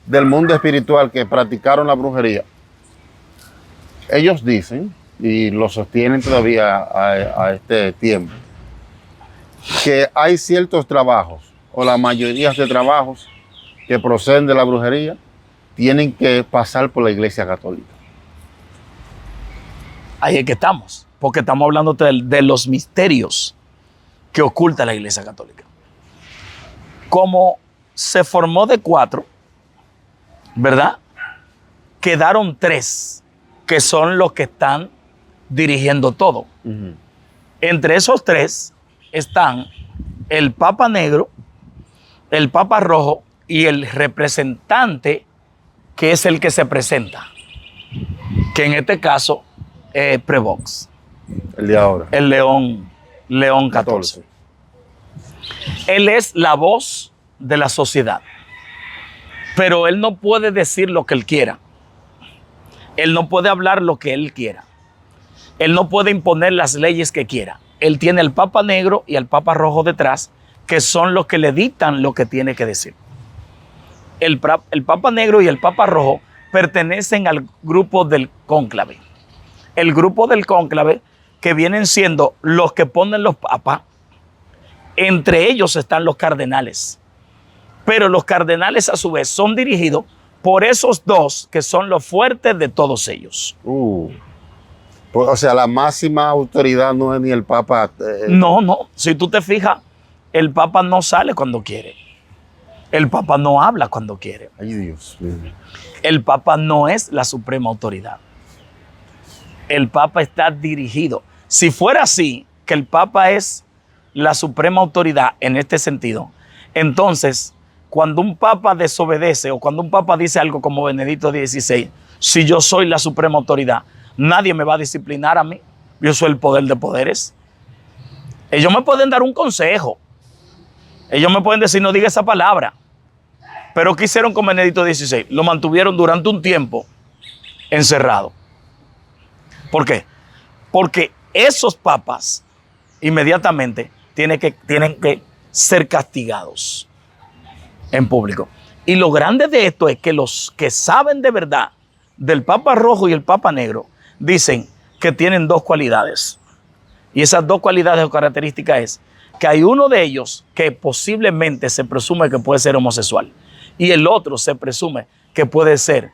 del mundo espiritual que practicaron la brujería, ellos dicen, y lo sostienen todavía a este tiempo, que hay ciertos trabajos, o la mayoría de trabajos que proceden de la brujería, tienen que pasar por la Iglesia Católica. Ahí es que estamos, porque estamos hablando de los misterios que oculta la Iglesia Católica. Como se formó de 4, ¿verdad? Quedaron 3, que son los que están dirigiendo todo. Entre esos 3 están el Papa Negro, el Papa Rojo y el representante, que es el que se presenta, que en este caso es Prevost. El de ahora. El León 14. Él es la voz de la sociedad, pero él no puede decir lo que él quiera. Él no puede hablar lo que él quiera. Él no puede imponer las leyes que quiera. Él tiene al Papa Negro y al Papa Rojo detrás, que son los que le dictan lo que tiene que decir. El Papa Negro y el Papa Rojo pertenecen al grupo del cónclave. El grupo del cónclave, que vienen siendo los que ponen los papas Entre ellos están los cardenales. Pero los cardenales a su vez son dirigidos por esos dos que son los fuertes de todos ellos. O sea, la máxima autoridad no es ni el Papa. No. Si tú te fijas, el Papa no sale cuando quiere. El Papa no habla cuando quiere. Ay, Dios mío. El Papa no es la suprema autoridad. El Papa está dirigido. Si fuera así, que el Papa es la suprema autoridad en este sentido, entonces, cuando un Papa desobedece o cuando un Papa dice algo como Benedicto XVI, si yo soy la suprema autoridad, nadie me va a disciplinar a mí. Yo soy el poder de poderes. Ellos me pueden dar un consejo. Ellos me pueden decir, no diga esa palabra. Pero ¿qué hicieron con Benedicto XVI? Lo mantuvieron durante un tiempo encerrado. ¿Por qué? Porque esos papas inmediatamente tienen que ser castigados en público. Y lo grande de esto es que los que saben de verdad del Papa Rojo y el Papa Negro dicen que tienen dos cualidades. Y esas dos cualidades o características es que hay uno de ellos que posiblemente se presume que puede ser homosexual y el otro se presume que puede ser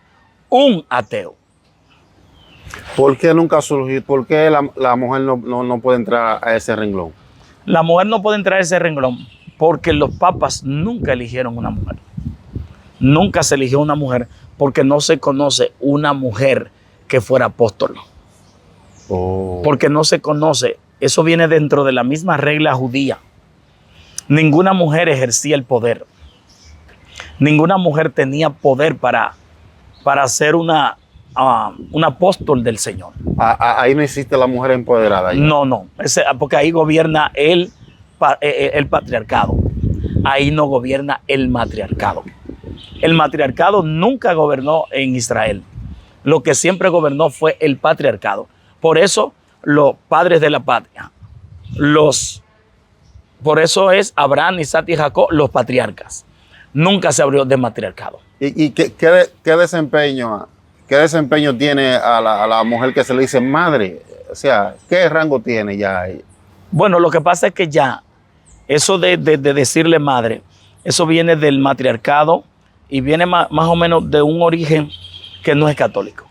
un ateo. ¿Por qué nunca surgió? ¿Por qué la mujer no puede entrar a ese renglón? La mujer no puede entrar a ese renglón porque los papas nunca eligieron una mujer. Nunca se eligió una mujer porque no se conoce una mujer que fuera apóstol. Porque no se conoce. Eso viene dentro de la misma regla judía. Ninguna mujer ejercía el poder. Ninguna mujer tenía poder para ser un apóstol del Señor. Ahí no existe la mujer empoderada. ¿Ya? No. Porque ahí gobierna el patriarcado. Ahí no gobierna el matriarcado. El matriarcado nunca gobernó en Israel. Lo que siempre gobernó fue el patriarcado. Por eso los padres de la patria, por eso es Abraham, Isaac y Jacob, los patriarcas. Nunca se abrió de matriarcado. ¿Y qué desempeño tiene a la mujer que se le dice madre? O sea, ¿qué rango tiene ya? Bueno, lo que pasa es que ya, eso de decirle madre, eso viene del matriarcado y viene más o menos de un origen que no es católico.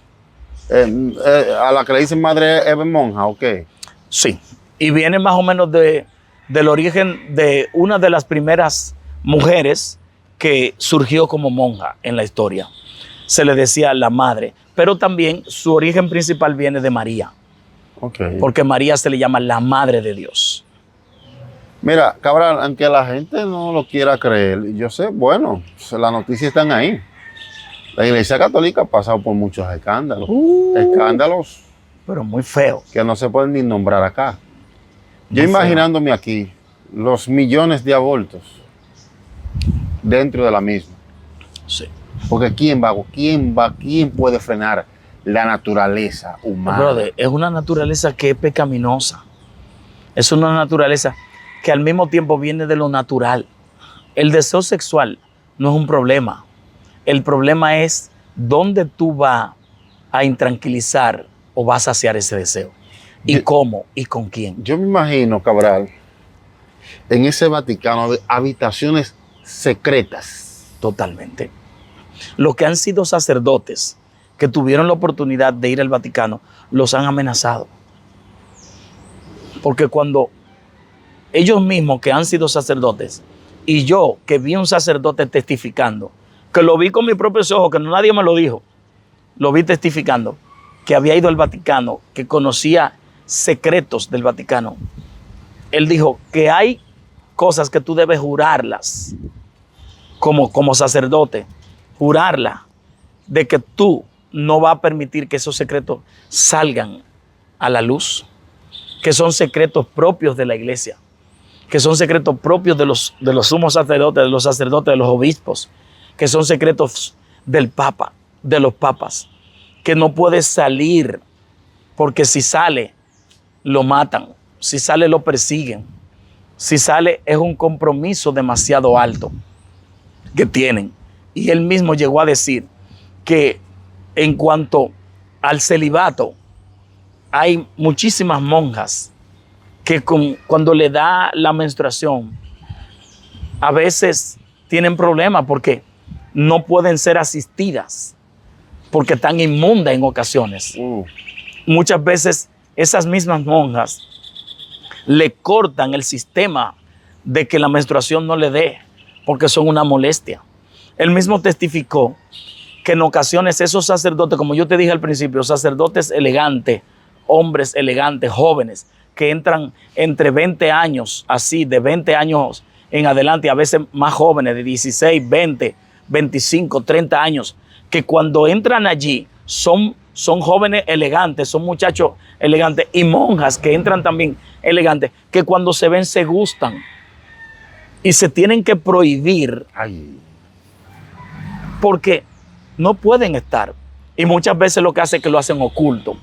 ¿A la que le dicen madre es monja o qué? Sí, y viene más o menos del origen de una de las primeras mujeres que surgió como monja en la historia. Se le decía la madre, pero también su origen principal viene de María. Okay. Porque María se le llama la madre de Dios. Mira, Cabral, aunque la gente no lo quiera creer, yo sé, bueno, las noticias están ahí. La Iglesia Católica ha pasado por muchos escándalos. Escándalos. Pero muy feo. Que no se pueden ni nombrar acá. Yo Muy imaginándome aquí los millones de abortos dentro de la misma. Sí. Porque ¿quién puede frenar la naturaleza humana? Brother, es una naturaleza que es pecaminosa. Es una naturaleza que al mismo tiempo viene de lo natural. El deseo sexual no es un problema. El problema es dónde tú vas a intranquilizar o vas a saciar ese deseo. ¿Y cómo? ¿Y con quién? Yo me imagino, Cabral, en ese Vaticano de habitaciones secretas. Totalmente. Los que han sido sacerdotes, que tuvieron la oportunidad de ir al Vaticano, los han amenazado. Porque cuando ellos mismos que han sido sacerdotes, y yo que vi un sacerdote testificando, que lo vi con mis propios ojos, que nadie me lo dijo, lo vi testificando, que había ido al Vaticano, que conocía secretos del Vaticano. Él dijo que hay cosas que tú debes jurarlas como sacerdote, jurarla de que tú no vas a permitir que esos secretos salgan a la luz, que son secretos propios de la iglesia, que son secretos propios de los sumos sacerdotes, de los sacerdotes, de los obispos, que son secretos del Papa, de los papas, que no puede salir, porque si sale, lo matan, si sale, lo persiguen, si sale, es un compromiso demasiado alto que tienen. Y él mismo llegó a decir que en cuanto al celibato, hay muchísimas monjas que cuando le da la menstruación, a veces tienen problemas porque no pueden ser asistidas, porque están inmundas en ocasiones. Muchas veces esas mismas monjas le cortan el sistema de que la menstruación no le dé, porque son una molestia. Él mismo testificó que en ocasiones esos sacerdotes, como yo te dije al principio, sacerdotes elegantes, hombres elegantes, jóvenes, que entran entre 20 años, así, de 20 años en adelante, a veces más jóvenes, de 16, 20, 25, 30 años, que cuando entran allí son jóvenes elegantes, son muchachos elegantes, y monjas que entran también elegantes, que cuando se ven se gustan y se tienen que prohibir. Ay. Porque no pueden estar. Y muchas veces lo que hace es que lo hacen oculto.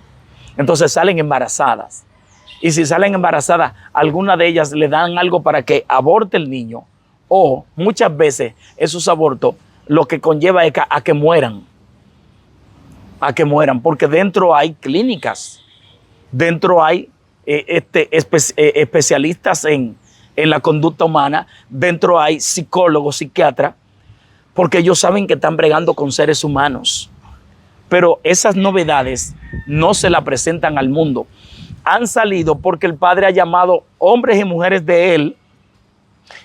Entonces salen embarazadas. Y si salen embarazadas, algunas de ellas le dan algo para que aborte el niño. O muchas veces esos abortos lo que conlleva es a que mueran. A que mueran. Porque dentro hay clínicas. Dentro hay especialistas en la conducta humana. Dentro hay psicólogos, psiquiatras. Porque ellos saben que están bregando con seres humanos. Pero esas novedades no se las presentan al mundo. Han salido porque el Padre ha llamado hombres y mujeres de Él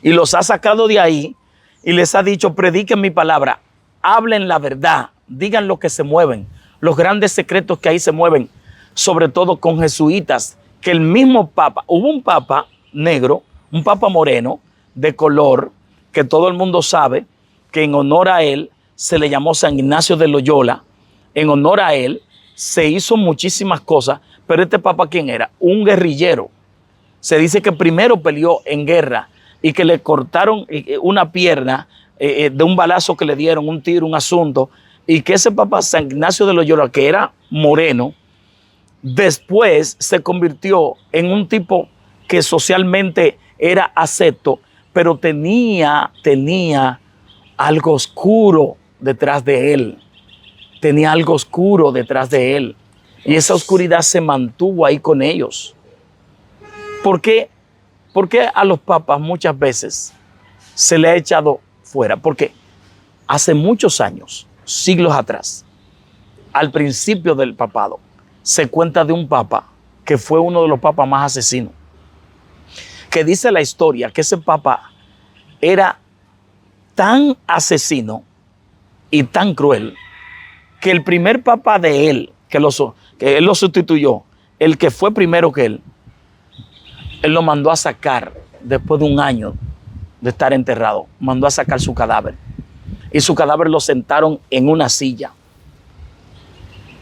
y los ha sacado de ahí y les ha dicho: prediquen mi palabra, hablen la verdad, digan lo que se mueven, los grandes secretos que ahí se mueven, sobre todo con jesuitas, que el mismo Papa, hubo un Papa negro, un Papa moreno, de color, que todo el mundo sabe, que en honor a él se le llamó San Ignacio de Loyola. En honor a él se hizo muchísimas cosas, pero este papa, ¿quién era? Un guerrillero. Se dice que primero peleó en guerra y que le cortaron una pierna de un balazo que le dieron, un tiro, un asunto, y que ese papa San Ignacio de Loyola, que era moreno, después se convirtió en un tipo que socialmente era acepto, pero tenía algo oscuro detrás de él. Tenía algo oscuro detrás de él. Y esa oscuridad se mantuvo ahí con ellos. ¿Por qué a los papas muchas veces se le ha echado fuera? Porque hace muchos años, siglos atrás, al principio del papado, se cuenta de un papa que fue uno de los papas más asesinos. Que dice la historia que ese papa era tan asesino y tan cruel que el primer papa de él, que él lo sustituyó, el que fue primero que él lo mandó a sacar después de un año de estar enterrado, mandó a sacar su cadáver. Y su cadáver lo sentaron en una silla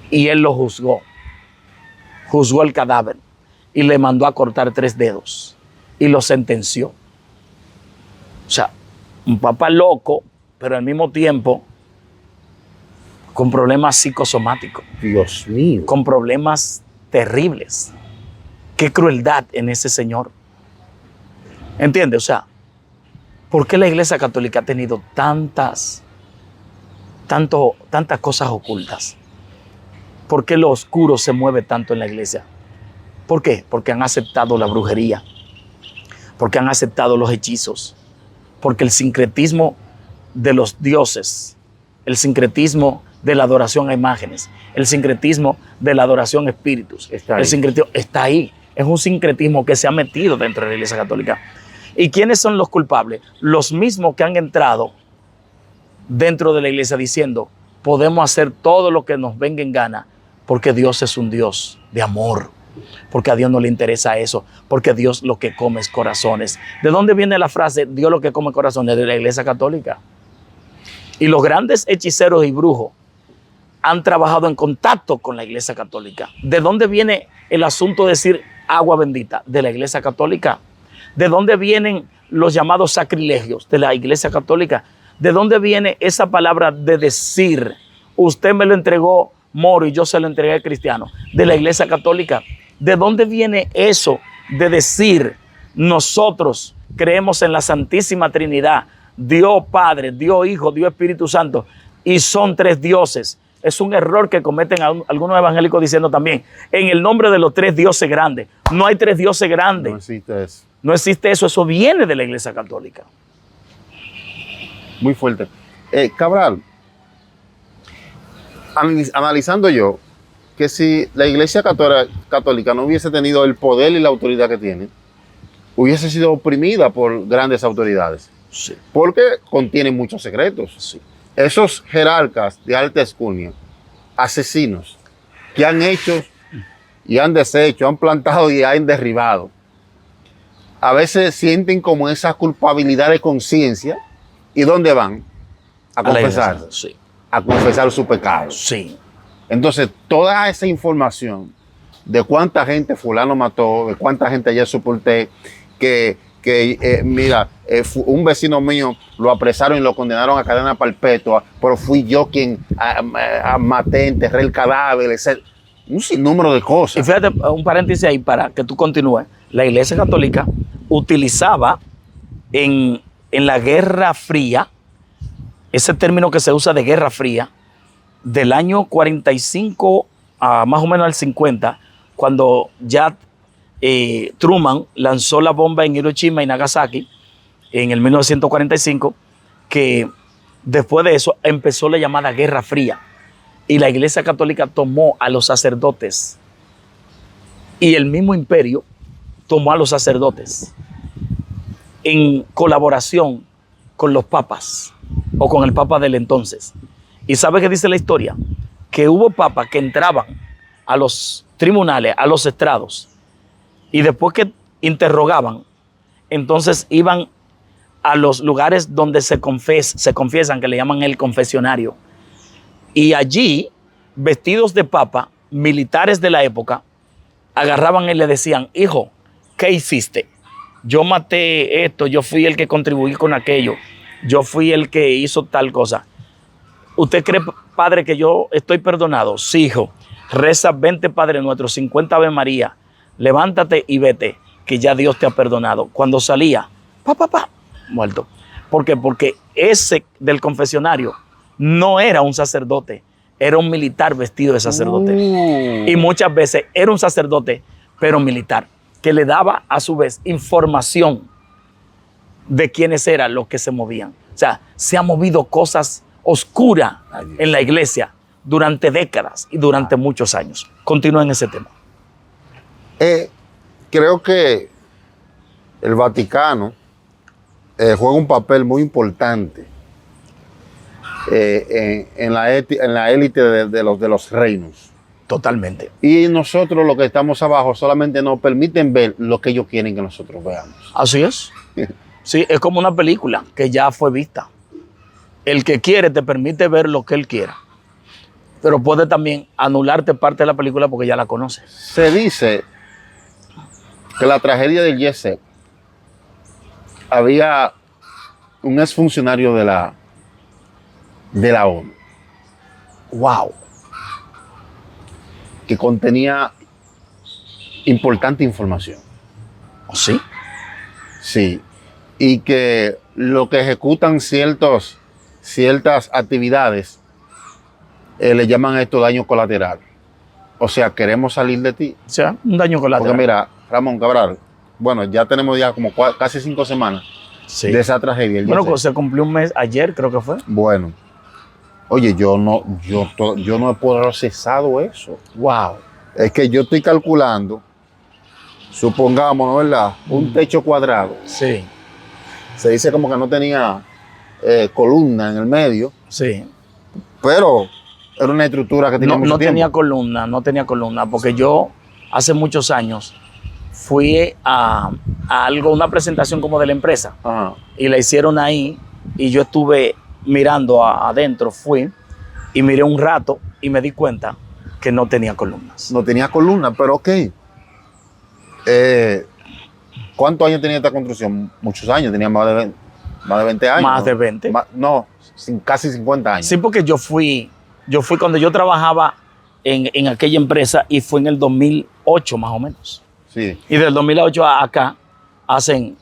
y él lo juzgó el cadáver y le mandó a cortar 3 dedos y lo sentenció. O sea, un papa loco, pero al mismo tiempo con problemas psicosomáticos. Dios mío. Con problemas terribles. Qué crueldad en ese señor. ¿Entiendes? O sea, ¿por qué la Iglesia Católica ha tenido tantas cosas ocultas? ¿Por qué lo oscuro se mueve tanto en la Iglesia? ¿Por qué? Porque han aceptado la brujería. Porque han aceptado los hechizos. Porque el sincretismo de los dioses, el sincretismo de la adoración a imágenes, el sincretismo de la adoración a espíritus, el sincretismo está ahí. Es un sincretismo que se ha metido dentro de la Iglesia Católica. ¿Y quiénes son los culpables? Los mismos que han entrado dentro de la Iglesia diciendo: podemos hacer todo lo que nos venga en gana, porque Dios es un Dios de amor, porque a Dios no le interesa eso, porque Dios lo que come es corazones. ¿De dónde viene la frase Dios lo que come corazones? De la Iglesia Católica. Y los grandes hechiceros y brujos han trabajado en contacto con la Iglesia Católica. ¿De dónde viene el asunto de decir agua bendita? De la Iglesia Católica. ¿De dónde vienen los llamados sacrilegios? De la Iglesia Católica. ¿De dónde viene esa palabra de decir usted me lo entregó moro y yo se lo entregué al cristiano? De la Iglesia Católica. ¿De dónde viene eso de decir nosotros creemos en la Santísima Trinidad, Dios Padre, Dios Hijo, Dios Espíritu Santo, y son 3 dioses? Es un error que cometen algunos evangélicos diciendo también, en el nombre de los tres dioses grandes. No hay tres dioses grandes. No existe eso. No existe eso. Eso viene de la Iglesia Católica. Muy fuerte. Cabral, analizando yo, que si la Iglesia Católica no hubiese tenido el poder y la autoridad que tiene, hubiese sido oprimida por grandes autoridades. Sí. Porque contiene muchos secretos. Sí. Esos jerarcas de alta escunia, asesinos, que han hecho y han deshecho, han plantado y han derribado, a veces sienten como esa culpabilidad de conciencia. ¿Y dónde van? A confesar. Sí. A confesar su pecado. Sí. Entonces, toda esa información de cuánta gente fulano mató, de cuánta gente ayer soporté, mira, un vecino mío lo apresaron y lo condenaron a cadena perpetua, pero fui yo quien maté, enterré el cadáver, etc. Un sinnúmero de cosas. Y fíjate, un paréntesis ahí para que tú continúes. La Iglesia Católica utilizaba en la Guerra Fría, ese término que se usa de Guerra Fría, del año 45 a más o menos al 50, cuando ya Truman lanzó la bomba en Hiroshima y Nagasaki en el 1945, que después de eso empezó la llamada Guerra Fría y la Iglesia Católica tomó a los sacerdotes y el mismo imperio tomó a los sacerdotes en colaboración con los papas o con el papa del entonces. ¿Y sabe qué dice la historia? Que hubo papas que entraban a los tribunales, a los estrados, y después que interrogaban, entonces iban a los lugares donde se confiesan, que le llaman el confesionario. Y allí, vestidos de papa, militares de la época, agarraban y le decían, hijo, ¿qué hiciste? Yo maté esto, yo fui el que contribuí con aquello, yo fui el que hizo tal cosa. ¿Usted cree, padre, que yo estoy perdonado? Sí, hijo. Reza 20 Padre Nuestro, 50 Ave María. Levántate y vete, que ya Dios te ha perdonado. Cuando salía, muerto. ¿Por qué? Porque ese del confesionario no era un sacerdote, era un militar vestido de sacerdote. Y muchas veces era un sacerdote, pero militar, que le daba a su vez información de quiénes eran los que se movían. O sea, se han movido cosas oscuras en la iglesia durante décadas y durante muchos años. Continúa en ese tema. Creo que el Vaticano juega un papel muy importante en la élite de los reinos. Totalmente. Y nosotros, los que estamos abajo, solamente nos permiten ver lo que ellos quieren que nosotros veamos. Así es. Sí, es como una película que ya fue vista. El que quiere te permite ver lo que él quiera, pero puede también anularte parte de la película porque ya la conoces. Se dice que la tragedia del Jet había un exfuncionario de la ONU. Wow. Que contenía importante información. ¿Sí? Sí. Y que lo que ejecutan ciertas actividades le llaman a esto daño colateral. O sea, queremos salir de ti. O sea, un daño colateral. Porque mira, Ramón Cabral, bueno, ya tenemos ya como casi 5 semanas de esa tragedia. Bueno, pues se cumplió un mes ayer, creo que fue. Bueno, oye, yo no he procesado eso. Wow. Es que yo estoy calculando, supongamos, ¿no, verdad? Un techo cuadrado. Sí. Se dice como que no tenía columna en el medio. Sí. Pero era una estructura que tenía mucho tiempo. No tenía columna, porque yo hace muchos años fui a una presentación como de la empresa. Ajá. Y la hicieron ahí y yo estuve mirando adentro, fui y miré un rato y me di cuenta que no tenía columnas. No tenía columna, pero ok. ¿Cuántos años tenía esta construcción? Muchos años, tenía más de 20 años. Más ¿no? de 20. Casi 50 años. Sí, porque yo fui cuando yo trabajaba en aquella empresa y fue en el 2008 más o menos. Sí. Y del 2008 a acá hacen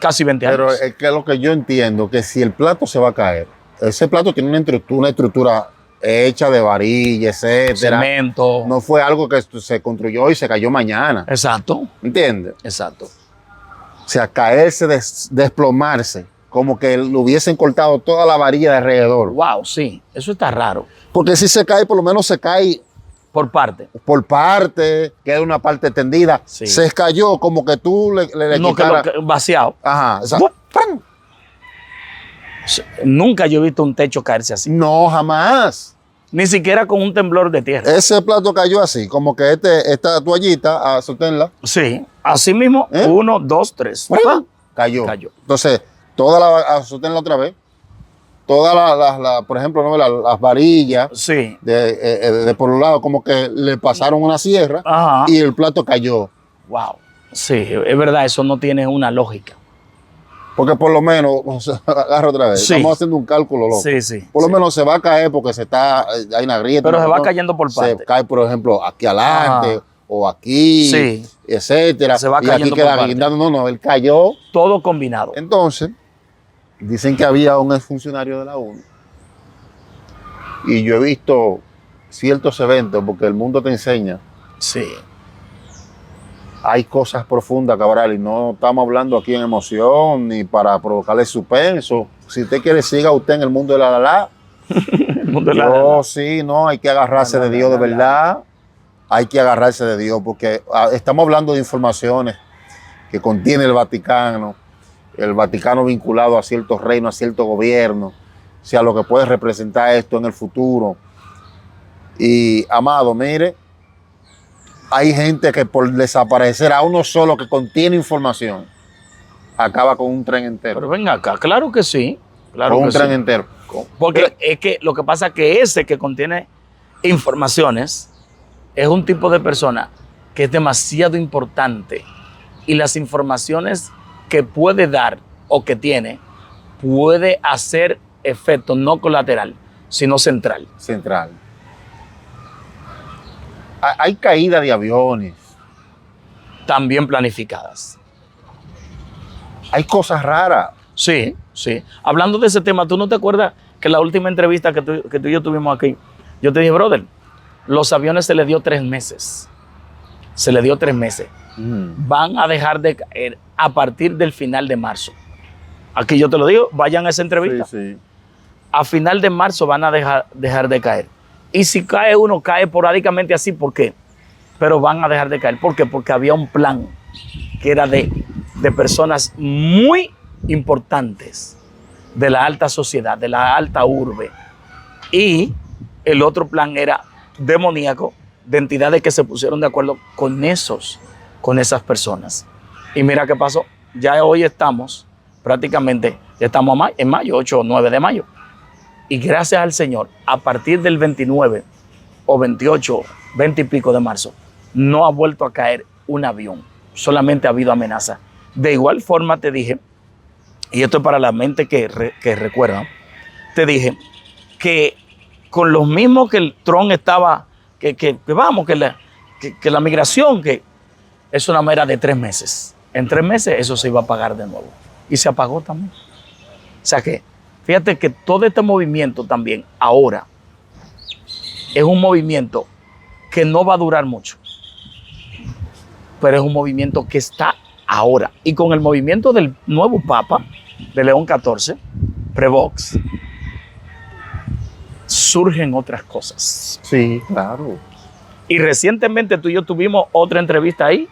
casi 20 años. Pero es que lo que yo entiendo, que si el plato se va a caer, ese plato tiene una estructura hecha de varilla, etcétera. Cemento. No fue algo que se construyó y se cayó mañana. Exacto. ¿Entiendes? Exacto. O sea, caerse, desplomarse, como que le hubiesen cortado toda la varilla de alrededor. Wow, sí. Eso está raro. Porque si se cae, por lo menos se cae Por parte. por parte, queda una parte tendida. Sí. Se cayó como que tú le No, quitaras. que vaciado. Ajá. ¡Bum! ¡Pam! Nunca yo he visto un techo caerse así. No, jamás. Ni siquiera con un temblor de tierra. Ese plato cayó así, como que esta toallita, sosténla, Sí. Así mismo, 1, 2, 3. cayó. Cayó. Entonces, sosténla otra vez. Todas por ejemplo, ¿no? las varillas Sí. de por un lado, como que le pasaron una sierra Ajá. y el plato cayó. Wow. Sí, es verdad, eso no tiene una lógica. Porque por lo menos, o sea, agarra otra vez, Sí. estamos haciendo un cálculo loco. Sí, sí. Por lo sí. menos se va a caer porque hay una grieta. Pero se va ¿no? cayendo por Se parte. cae, por ejemplo, aquí adelante o aquí, Sí. etcétera. Se va y cayendo aquí queda por parte. guindando. No, él cayó. Todo combinado. Entonces, dicen que había un exfuncionario de la ONU. Y yo he visto ciertos eventos, porque el mundo te enseña. Sí. Hay cosas profundas, Cabral, y no estamos hablando aquí en emoción ni para provocarle suspenso. Si usted quiere, siga usted en el mundo de la. El mundo de la- Yo sí, no, hay que agarrarse de Dios de verdad. Hay que agarrarse de Dios, porque estamos hablando de informaciones que contiene el Vaticano vinculado a ciertos reinos, a ciertos gobiernos, o sea, lo que puede representar esto en el futuro. Y, amado, mire, hay gente que por desaparecer a uno solo que contiene información, acaba con un tren entero. Pero venga acá, claro que sí. Claro Con un que tren sí. entero. Porque es que lo que pasa es que ese que contiene informaciones es un tipo de persona que es demasiado importante y las informaciones que puede dar o que tiene puede hacer efecto no colateral, sino central. Central. Hay caída de aviones, También planificadas. hay cosas raras. Sí, sí. Hablando de ese tema, ¿tú no te acuerdas que la última entrevista que tú y yo tuvimos aquí, yo te dije, brother, los aviones se les dio 3 meses. Se les dio 3 meses. Van a dejar de caer a partir del final de marzo. Aquí yo te lo digo, vayan a esa entrevista. Sí. A final de marzo van a dejar de caer. Y si cae uno, cae esporádicamente así. ¿Por qué? Pero van a dejar de caer. ¿Por qué? Porque había un plan que era de personas muy importantes de la alta sociedad, de la alta urbe. Y el otro plan era demoníaco, de entidades que se pusieron de acuerdo con esas personas. Y mira qué pasó. Ya hoy estamos prácticamente, ya estamos en mayo, 8 o 9 de mayo. Y gracias al Señor, a partir del 29 o 28, 20 y pico de marzo, no ha vuelto a caer un avión. Solamente ha habido amenazas. De igual forma te dije, y esto es para la mente que recuerda, te dije que con los mismos que el Trump estaba, que la migración, que es una mera de 3 meses. En 3 meses eso se iba a pagar de nuevo. Y se apagó también. O sea que, fíjate que todo este movimiento también, ahora, es un movimiento que no va a durar mucho. Pero es un movimiento que está ahora. Y con el movimiento del nuevo Papa, de León XIV, Prevox, surgen otras cosas. Sí, claro. Y recientemente tú y yo tuvimos otra entrevista ahí,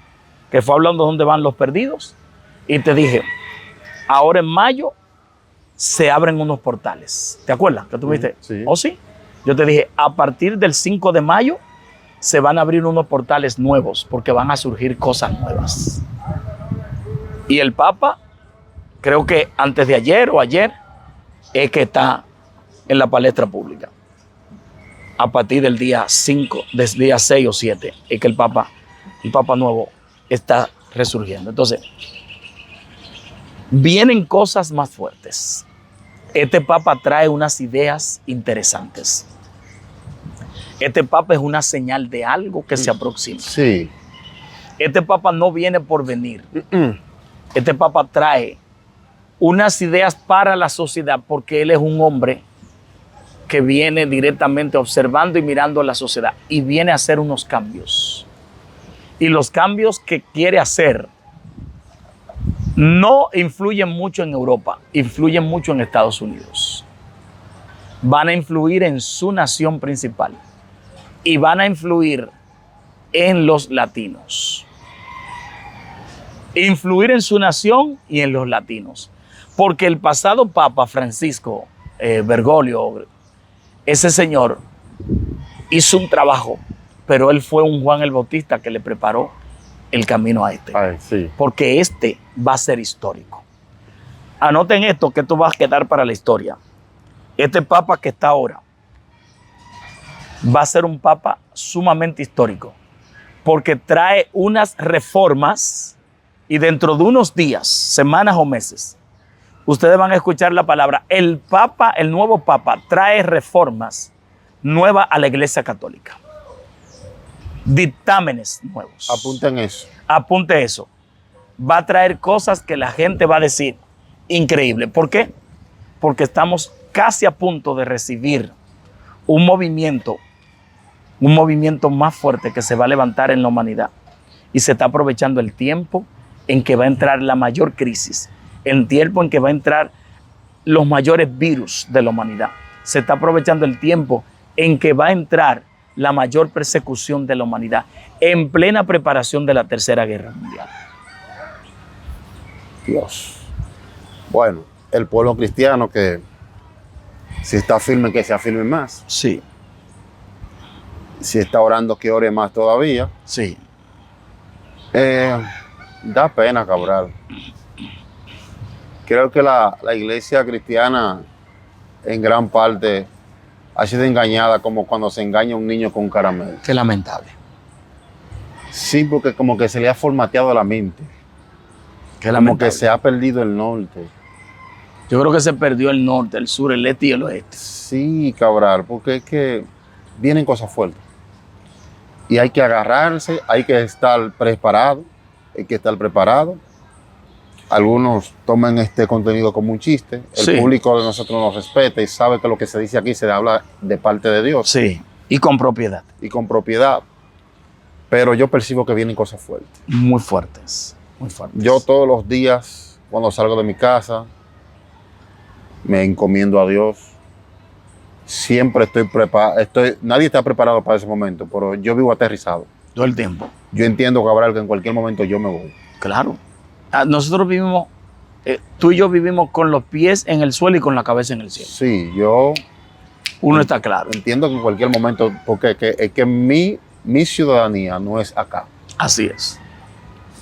que fue hablando de dónde van los perdidos. Y te dije, ahora en mayo se abren unos portales. ¿Te acuerdas que tú viste? Sí. ¿Oh, sí? Yo te dije, a partir del 5 de mayo se van a abrir unos portales nuevos porque van a surgir cosas nuevas. Y el Papa, creo que antes de ayer o ayer, es que está en la palestra pública. A partir del día 5, del día 6 o 7, es que el Papa nuevo está resurgiendo. Entonces, vienen cosas más fuertes. Este Papa trae unas ideas interesantes. Este Papa es una señal de algo que se aproxima. Sí. Este Papa no viene por venir. Este Papa trae unas ideas para la sociedad porque él es un hombre que viene directamente observando y mirando la sociedad y viene a hacer unos cambios. Y los cambios que quiere hacer no influyen mucho en Europa, influyen mucho en Estados Unidos. Van a influir en su nación principal y van a influir en los latinos. Influir en su nación y en los latinos. Porque el pasado Papa Francisco Bergoglio, ese señor hizo un trabajo, pero él fue un Juan el Bautista que le preparó el camino a este. Ay, sí. Porque este va a ser histórico. Anoten esto, que esto va a quedar para la historia. Este Papa que está ahora va a ser un Papa sumamente histórico, porque trae unas reformas y dentro de unos días, semanas o meses, ustedes van a escuchar la palabra. El Papa, el nuevo Papa, trae reformas nuevas a la Iglesia Católica. Dictámenes nuevos. Apunten eso. Apunte eso. Va a traer cosas que la gente va a decir increíble. ¿Por qué? Porque estamos casi a punto de recibir un movimiento más fuerte que se va a levantar en la humanidad. Y se está aprovechando el tiempo en que va a entrar la mayor crisis, el tiempo en que va a entrar los mayores virus de la humanidad. Se está aprovechando el tiempo en que va a entrar la mayor persecución de la humanidad, en plena preparación de la Tercera Guerra Mundial. Dios. Bueno, el pueblo cristiano que si está firme, que se afirme más. Sí, Si está orando, que ore más todavía. sí. Da pena, Cabral. Creo que la iglesia cristiana en gran parte ha sido engañada como cuando se engaña a un niño con un caramelo. Qué lamentable. Sí, porque como que se le ha formateado la mente. Qué Como lamentable. que se ha perdido el norte. Yo creo que se perdió el norte, el sur, el este y el oeste. Sí, Cabral, porque es que vienen cosas fuertes. Y hay que agarrarse, hay que estar preparado, hay que estar preparado. Algunos toman este contenido como un chiste. El Sí. público de nosotros nos respeta y sabe que lo que se dice aquí se habla de parte de Dios Sí, y con propiedad. y con propiedad. Pero yo percibo que vienen cosas fuertes. Muy fuertes, muy fuertes. Yo todos los días, cuando salgo de mi casa, me encomiendo a Dios. Siempre estoy preparado. Nadie está preparado para ese momento, pero yo vivo aterrizado. Todo el tiempo. Yo entiendo, Cabral, que en cualquier momento yo me voy. Claro. Nosotros vivimos, tú y yo vivimos con los pies en el suelo y con la cabeza en el cielo. Sí, yo Uno está claro. entiendo que en cualquier momento, porque es que mi ciudadanía no es acá. Así es.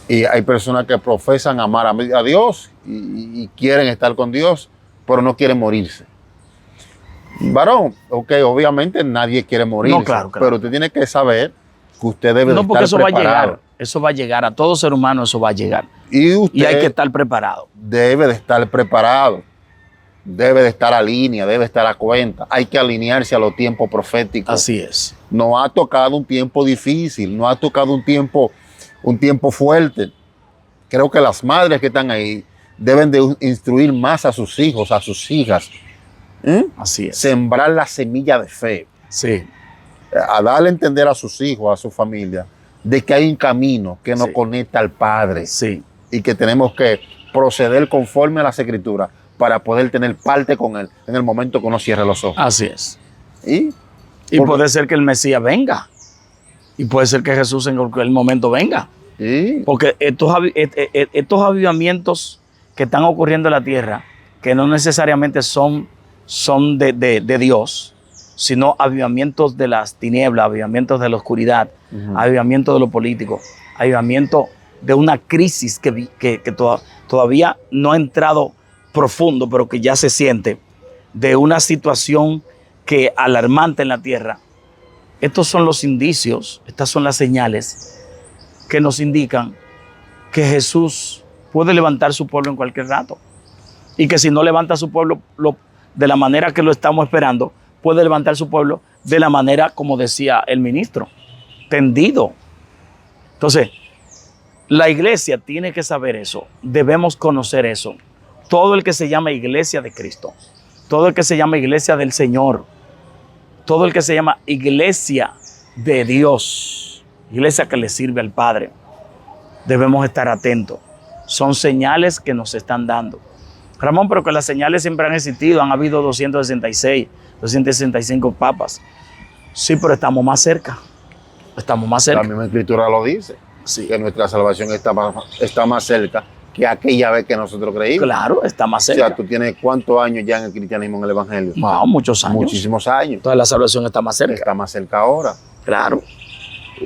Y hay personas que profesan amar a Dios y quieren estar con Dios, pero no quieren morirse. Varón, ok, obviamente nadie quiere morirse, No, claro. pero usted tiene que saber que usted debe No, de porque estar eso va a preparado. llegar. Eso va a llegar. A todo ser humano eso va a llegar. Y usted Y hay que estar preparado. debe de estar preparado, debe de estar a línea, debe estar a cuenta. Hay que alinearse a los tiempos proféticos. Así es. Nos ha tocado un tiempo difícil, nos ha tocado un tiempo fuerte. Creo que las madres que están ahí deben de instruir más a sus hijos, a sus hijas. Así es. Sembrar la semilla de fe. Sí. A darle a entender a sus hijos, a su familia, de que hay un camino que nos Sí. conecta al Padre Sí. y que tenemos que proceder conforme a las Escrituras para poder tener parte con Él en el momento que uno cierre los ojos. Así es. Y Y Porque- puede ser que el Mesías venga. Y puede ser que Jesús en cualquier momento venga. Porque estos avivamientos que están ocurriendo en la tierra, que no necesariamente son de Dios, sino avivamientos de las tinieblas, avivamientos de la oscuridad, avivamientos de lo político, avivamiento de una crisis que todavía no ha entrado profundo, pero que ya se siente, de una situación que alarmante en la tierra. Estos son los indicios, estas son las señales que nos indican que Jesús puede levantar su pueblo en cualquier rato. Y que si no levanta su pueblo de la manera que lo estamos esperando, puede levantar su pueblo de la manera, como decía el ministro, tendido. Entonces, la iglesia tiene que saber eso, debemos conocer eso. Todo el que se llama iglesia de Cristo, todo el que se llama iglesia del Señor, todo el que se llama iglesia de Dios, iglesia que le sirve al Padre, debemos estar atentos. Son señales que nos están dando. Ramón, pero que las señales siempre han existido. Han habido 266, 265 papas. Sí, pero estamos más cerca. Estamos más cerca. La misma escritura lo dice. Sí. Que nuestra salvación está más cerca que aquella vez que nosotros creímos. Claro, está más O cerca. sea, tú tienes ¿cuántos años ya en el cristianismo, en el evangelio? Wow, muchos años. Muchísimos años. Entonces la salvación está más cerca. Está más cerca ahora. Claro.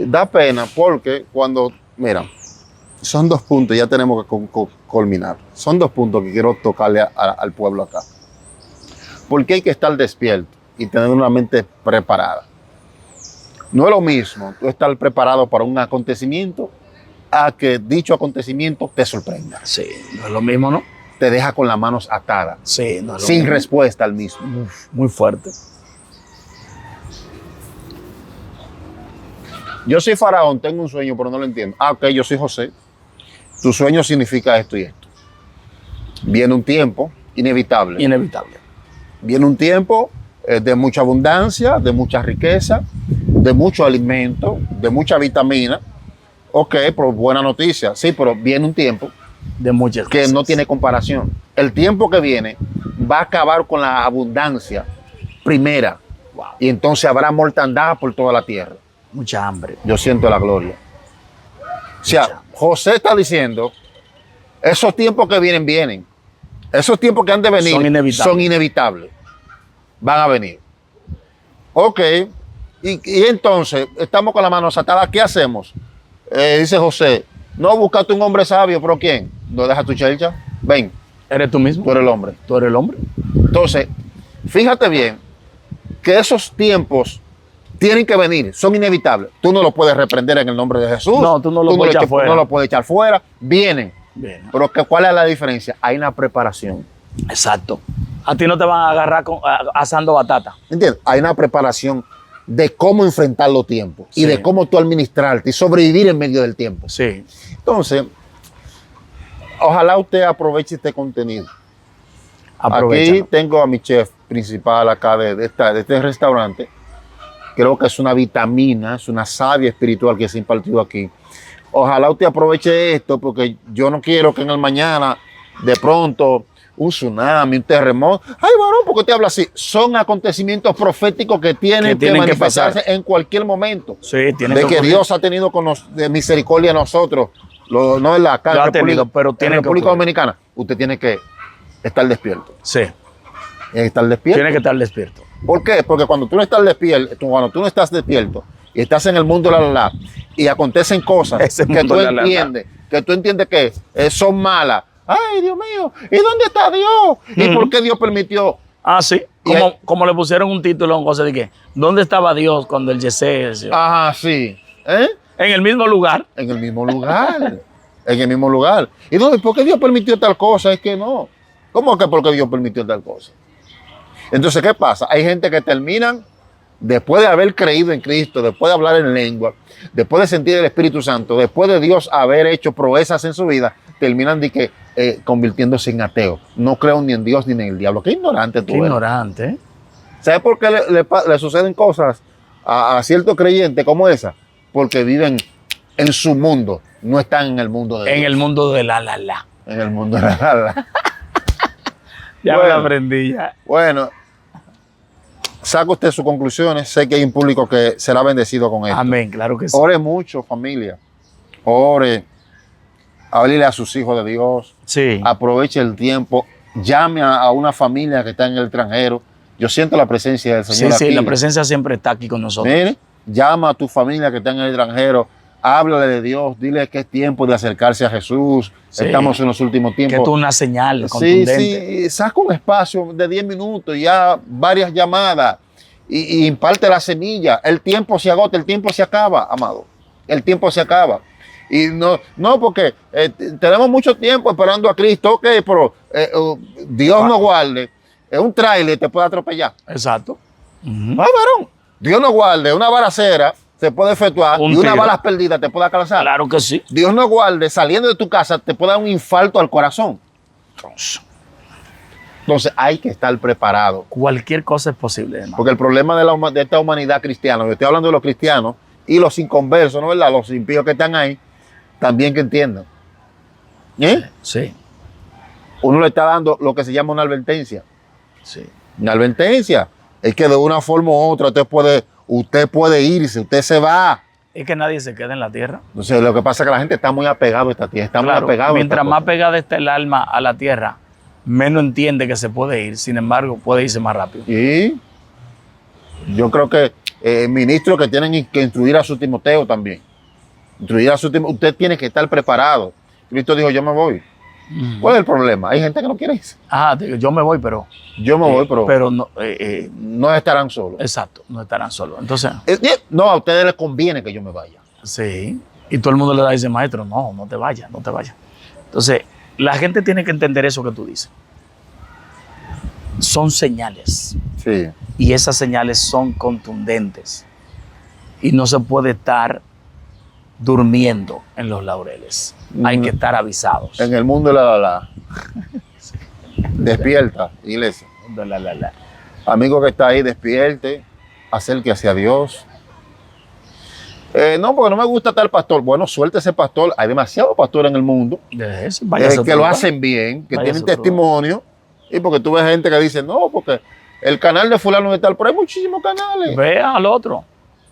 Da pena porque cuando, mira, son dos puntos, ya tenemos que culminar. Son dos puntos que quiero tocarle al pueblo acá. Porque hay que estar despierto y tener una mente preparada. No es lo mismo tú estar preparado para un acontecimiento a que dicho acontecimiento te sorprenda. Sí, no es lo mismo, ¿no? Te deja con las manos atadas, Sí, no es lo sin mismo. respuesta al mismo. Uf, muy fuerte. Yo soy faraón, tengo un sueño, pero no lo entiendo. Ah, ok, yo soy José. Tu sueño significa esto y esto. Viene un tiempo inevitable. Inevitable. Viene un tiempo de mucha abundancia, de mucha riqueza, de mucho alimento, de mucha vitamina. Ok, pero buena noticia. Sí, pero viene un tiempo De muchas que cosas. no tiene comparación. El tiempo que viene va a acabar con la abundancia primera. Wow. Y entonces habrá mortandad por toda la tierra. Mucha hambre. Yo siento la gloria. O sea, José está diciendo, esos tiempos que vienen, vienen. Esos tiempos que han de venir Son inevitables. Van a venir. Ok. Y entonces, estamos con las manos atadas. ¿Qué hacemos? Dice José, no, buscaste un hombre sabio, ¿pero quién? No deja tu chelcha. Ven, ¿Eres tú mismo? tú eres el hombre. ¿Tú eres el hombre? Entonces, fíjate bien que esos tiempos tienen que venir, son inevitables. Tú no lo puedes reprender en el nombre de Jesús. No, tú no lo puedes echar fuera. No lo puedes echar fuera. Vienen. Bien. Pero ¿cuál es la diferencia? Hay una preparación. Exacto. A ti no te van a agarrar asando batata. ¿Entiendes? Hay una preparación de cómo enfrentar los tiempos y Sí. de cómo tú administrarte y sobrevivir en medio del tiempo. Sí. Entonces, ojalá usted aproveche este contenido. Aprovecha. Aquí tengo a mi chef principal acá de este restaurante. Creo que es una vitamina, es una savia espiritual que se ha impartido aquí. Ojalá usted aproveche esto porque yo no quiero que en el mañana de pronto un tsunami, un terremoto. Ay, varón, ¿por qué te habla así? Son acontecimientos proféticos que tienen que manifestarse en cualquier momento. Sí, tiene De que Dios ha tenido de misericordia a nosotros. No en la acá, Lo ha en tenido, pero tiene en que República ocurrir. Dominicana. Usted tiene que estar despierto. Sí. Tiene que estar despierto. Tiene que estar despierto. ¿Por qué? Porque cuando tú no estás despierto, y estás en el mundo de la y acontecen cosas Ese que mundo tú de la. entiendes que son malas. Ay, Dios mío, ¿y dónde está Dios? ¿Y por qué Dios permitió? Ah, sí. Y Como le pusieron un título a un cosa de que, ¿dónde estaba Dios cuando el Yesé? Ajá, sí. ¿Eh? En el mismo lugar. En el mismo lugar. En el mismo lugar. ¿Y no, por qué Dios permitió tal cosa? Es que no. ¿Cómo que porque Dios permitió tal cosa? Entonces, ¿qué pasa? Hay gente que terminan, después de haber creído en Cristo, después de hablar en lengua, después de sentir el Espíritu Santo, después de Dios haber hecho proezas en su vida, terminan convirtiéndose en ateos. No creo ni en Dios ni en el diablo. Qué ignorante tú Qué eres. ignorante, ¿eh? ¿Sabes por qué le suceden cosas a ciertos creyentes como esa? Porque viven en su mundo, no están en el mundo de Dios. En el mundo de la. En el mundo de la. Ya Bueno. me la aprendí ya. Bueno, saca usted sus conclusiones. Sé que hay un público que será bendecido con esto. Amén, claro que sí. Ore mucho, familia. Ore. Háblele a sus hijos de Dios. Sí. Aproveche el tiempo. Llame a una familia que está en el extranjero. Yo siento la presencia del Sí, Señor sí, aquí. la presencia siempre está aquí con nosotros. Mire, llama a tu familia que está en el extranjero. Háblale de Dios. Dile que es tiempo de acercarse a Jesús. Sí. Estamos en los últimos tiempos. Que esto es una señal Sí, contundente. sí, saca un espacio de 10 minutos, ya varias llamadas y imparte la semilla. El tiempo se agota, el tiempo se acaba, amado. El tiempo se acaba. Y no porque tenemos mucho tiempo esperando a Cristo, ok, pero Dios nos guarde. Un tráiler te puede atropellar. Exacto. Ujú. Ah, varón. Dios nos guarde, una balacera se puede efectuar Un y una tiro. bala perdida te puede alcanzar. Claro que sí. Dios nos guarde, saliendo de tu casa te puede dar un infarto al corazón. Entonces hay que estar preparado. Cualquier cosa es posible, hermano. Porque el problema de esta humanidad cristiana, yo estoy hablando de los cristianos y los inconversos, ¿no es verdad? Los impíos que están ahí, también que entiendan. Sí, Uno le está dando lo que se llama una advertencia. sí. Una advertencia es que de una forma u otra usted puede irse, usted se va. Es que nadie se queda en la tierra. Entonces lo que pasa es que la gente está muy apegada a esta tierra, está muy apegada a mientras esta más cosa. pegada está el alma a la tierra, menos entiende que se puede ir. Sin embargo, puede irse más rápido. Y yo creo que ministros que tienen que instruir a su Timoteo también. Usted tiene que estar preparado. Cristo dijo, yo me voy. ¿Cuál es el problema? Hay gente que no quiere irse. Yo me voy, pero... Yo me voy, pero no, no estarán solos. exacto, no estarán solos. Entonces, No, a ustedes les conviene que yo me vaya. sí. Y todo el mundo le dice, maestro, no te vayas, no te vayas. Entonces, la gente tiene que entender eso que tú dices. Son señales. Sí. Y esas señales son contundentes. Y no se puede estar durmiendo en los laureles. Hay que estar avisados. En el mundo de la. Despierta, iglesia. Amigo que está ahí, despierte, acérquese a Dios. No, porque no me gusta tal pastor. Bueno, suelte ese pastor. Hay demasiados pastores en el mundo que lo hacen bien, que tienen testimonio. Y porque tú ves gente que dice, no, porque el canal de fulano de tal, pero hay muchísimos canales. Ve al otro.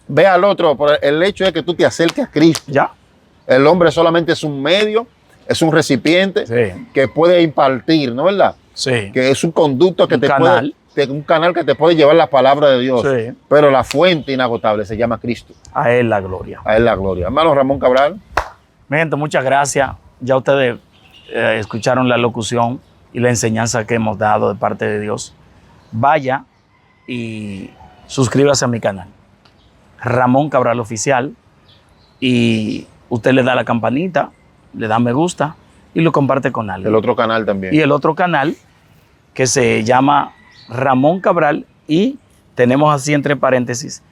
Ve al otro, pero el hecho es que tú te acerques a Cristo. Ya. El hombre solamente es un medio, es un recipiente que puede impartir, ¿no es verdad? Sí. Que es un conducto que un canal que te puede llevar la palabra de Dios. Sí. Pero la fuente inagotable se llama Cristo. A él la gloria. A él la gloria. Hermano Ramón Cabral. Mi gente, muchas gracias. Ya ustedes escucharon la locución y la enseñanza que hemos dado de parte de Dios. Vaya y suscríbase a mi canal, Ramón Cabral Oficial, y usted le da la campanita, le da me gusta y lo comparte con alguien. El otro canal también. Y el otro canal que se llama Ramón Cabral y tenemos así entre paréntesis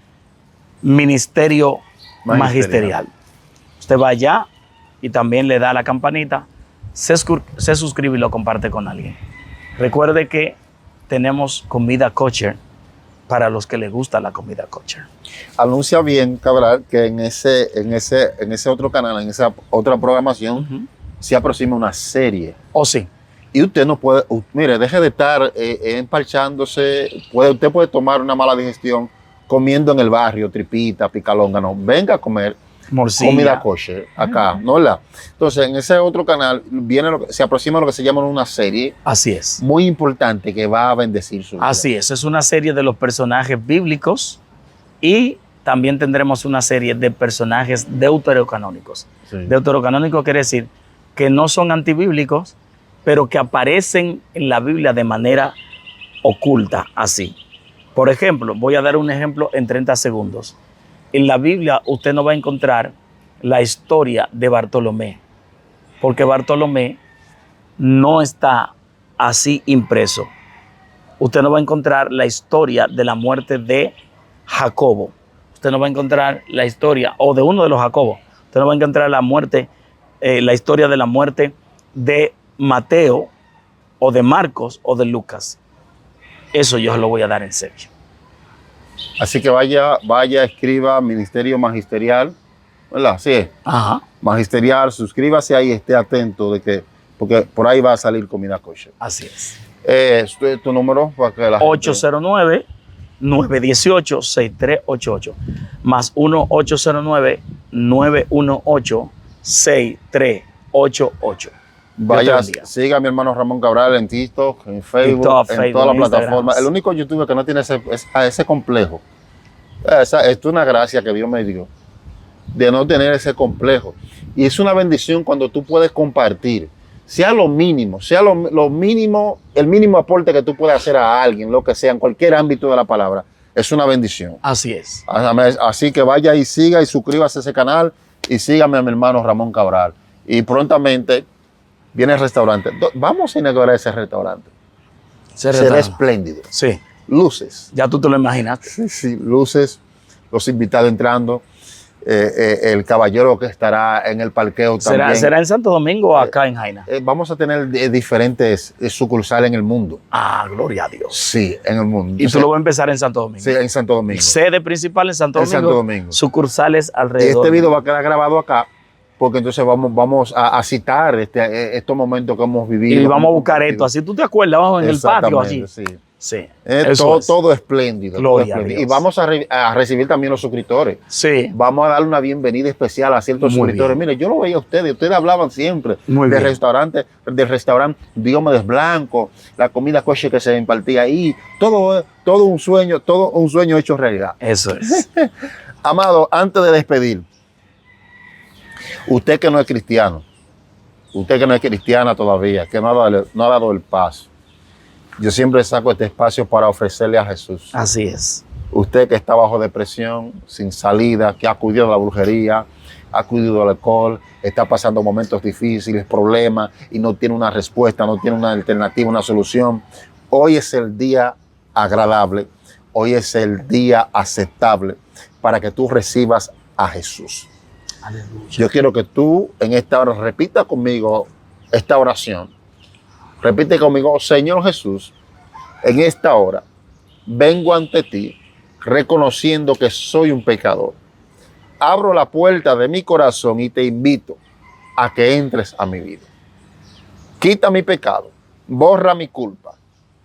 Ministerio Magisterial. Usted va allá y también le da la campanita, se suscribe y lo comparte con alguien. Recuerde que tenemos comida kosher para los que les gusta la comida kosher. Anuncia bien, Cabral, que en ese otro canal, en esa otra programación, se aproxima una serie. ¿O sí? Y usted no puede, mire, deje de estar empalchándose. Usted puede tomar una mala digestión comiendo en el barrio, tripita, picalonga. No, venga a comer morcilla, comida kosher acá, ¿no es verdad? Entonces, en ese otro canal se aproxima lo que se llama una serie. Así es. Muy importante que va a bendecir su vida. Así es una serie de los personajes bíblicos y también tendremos una serie de personajes deuterocanónicos. Sí. Deuterocanónico quiere decir que no son antibíblicos, pero que aparecen en la Biblia de manera oculta, así. Por ejemplo, voy a dar un ejemplo en 30 segundos. En la Biblia usted no va a encontrar la historia de Bartolomé, porque Bartolomé no está así impreso. Usted no va a encontrar la historia de la muerte de Jacobo. Usted no va a encontrar la historia, o de uno de los Jacobos. Usted no va a encontrar la historia de la muerte de Mateo, o de Marcos, o de Lucas. Eso yo se lo voy a dar en serio. Así que vaya, escriba Ministerio Magisterial, ¿verdad? Sí. Ajá. Magisterial, suscríbase ahí, esté atento porque por ahí va a salir comida kosher. Así es. Tu número para que la 809-918-6388 más 1-809-918-6388. Vaya, siga a mi hermano Ramón Cabral en TikTok, en Facebook, en todas las plataformas. El único youtuber que no tiene ese complejo. Es una gracia que Dios me dio de no tener ese complejo. Y es una bendición cuando tú puedes compartir, sea lo mínimo, el mínimo aporte que tú puedas hacer a alguien, lo que sea, en cualquier ámbito de la palabra, es una bendición. Así es. Así que vaya y siga y suscríbase a ese canal y sígame a mi hermano Ramón Cabral. Y prontamente viene el restaurante. Vamos a inaugurar ese restaurante. Será espléndido. Sí. Luces. Ya tú te lo imaginaste. Sí, luces. Los invitados entrando. el caballero que estará en el parqueo también. ¿Será en Santo Domingo o acá en Jaina? Vamos a tener diferentes sucursales en el mundo. Ah, gloria a Dios. Sí, en el mundo. Y tú lo vas a empezar en Santo Domingo. Sí, en Santo Domingo. Sede principal en Santo Domingo. En Santo Domingo. Sucursales alrededor. Este video va a quedar grabado acá, porque entonces vamos a citar estos momentos que hemos vivido. Y vamos a buscar esto. Así tú te acuerdas, vamos en el patio allí. Sí. Sí. Todo espléndido. Gloria todo espléndido. a Dios. Y vamos a recibir también los suscriptores. Sí. Vamos a darle una bienvenida especial a ciertos Muy suscriptores. bien. Mire, yo lo veía a ustedes hablaban siempre Muy del bien. restaurante Diomedes Blanco, la comida kosher que se impartía ahí, todo un sueño hecho realidad. Eso es. Amado, antes de despedir, usted que no es cristiano, usted que no es cristiana todavía, que no ha dado el paso, yo siempre saco este espacio para ofrecerle a Jesús. Así es. Usted que está bajo depresión, sin salida, que ha acudido a la brujería, ha acudido al alcohol, está pasando momentos difíciles, problemas y no tiene una respuesta, no tiene una alternativa, una solución. Hoy es el día agradable, hoy es el día aceptable para que tú recibas a Jesús. Aleluya. Yo quiero que tú en esta hora repita conmigo esta oración. Repite conmigo: Señor Jesús, en esta hora vengo ante ti reconociendo que soy un pecador. Abro la puerta de mi corazón y te invito a que entres a mi vida. Quita mi pecado, borra mi culpa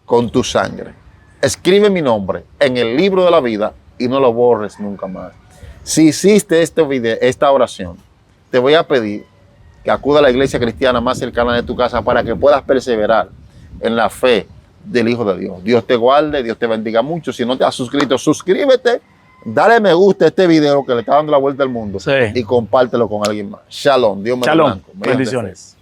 con tu sangre. Escribe mi nombre en el libro de la vida y no lo borres nunca más. Si hiciste esta oración, te voy a pedir que acuda a la iglesia cristiana más cercana de tu casa para que puedas perseverar en la fe del Hijo de Dios. Dios te guarde, Dios te bendiga mucho. Si no te has suscrito, suscríbete, dale me gusta a este video que le está dando la vuelta al mundo, Sí. y compártelo con alguien más. Shalom, Dios me lo Shalom. blanco. Bendiciones.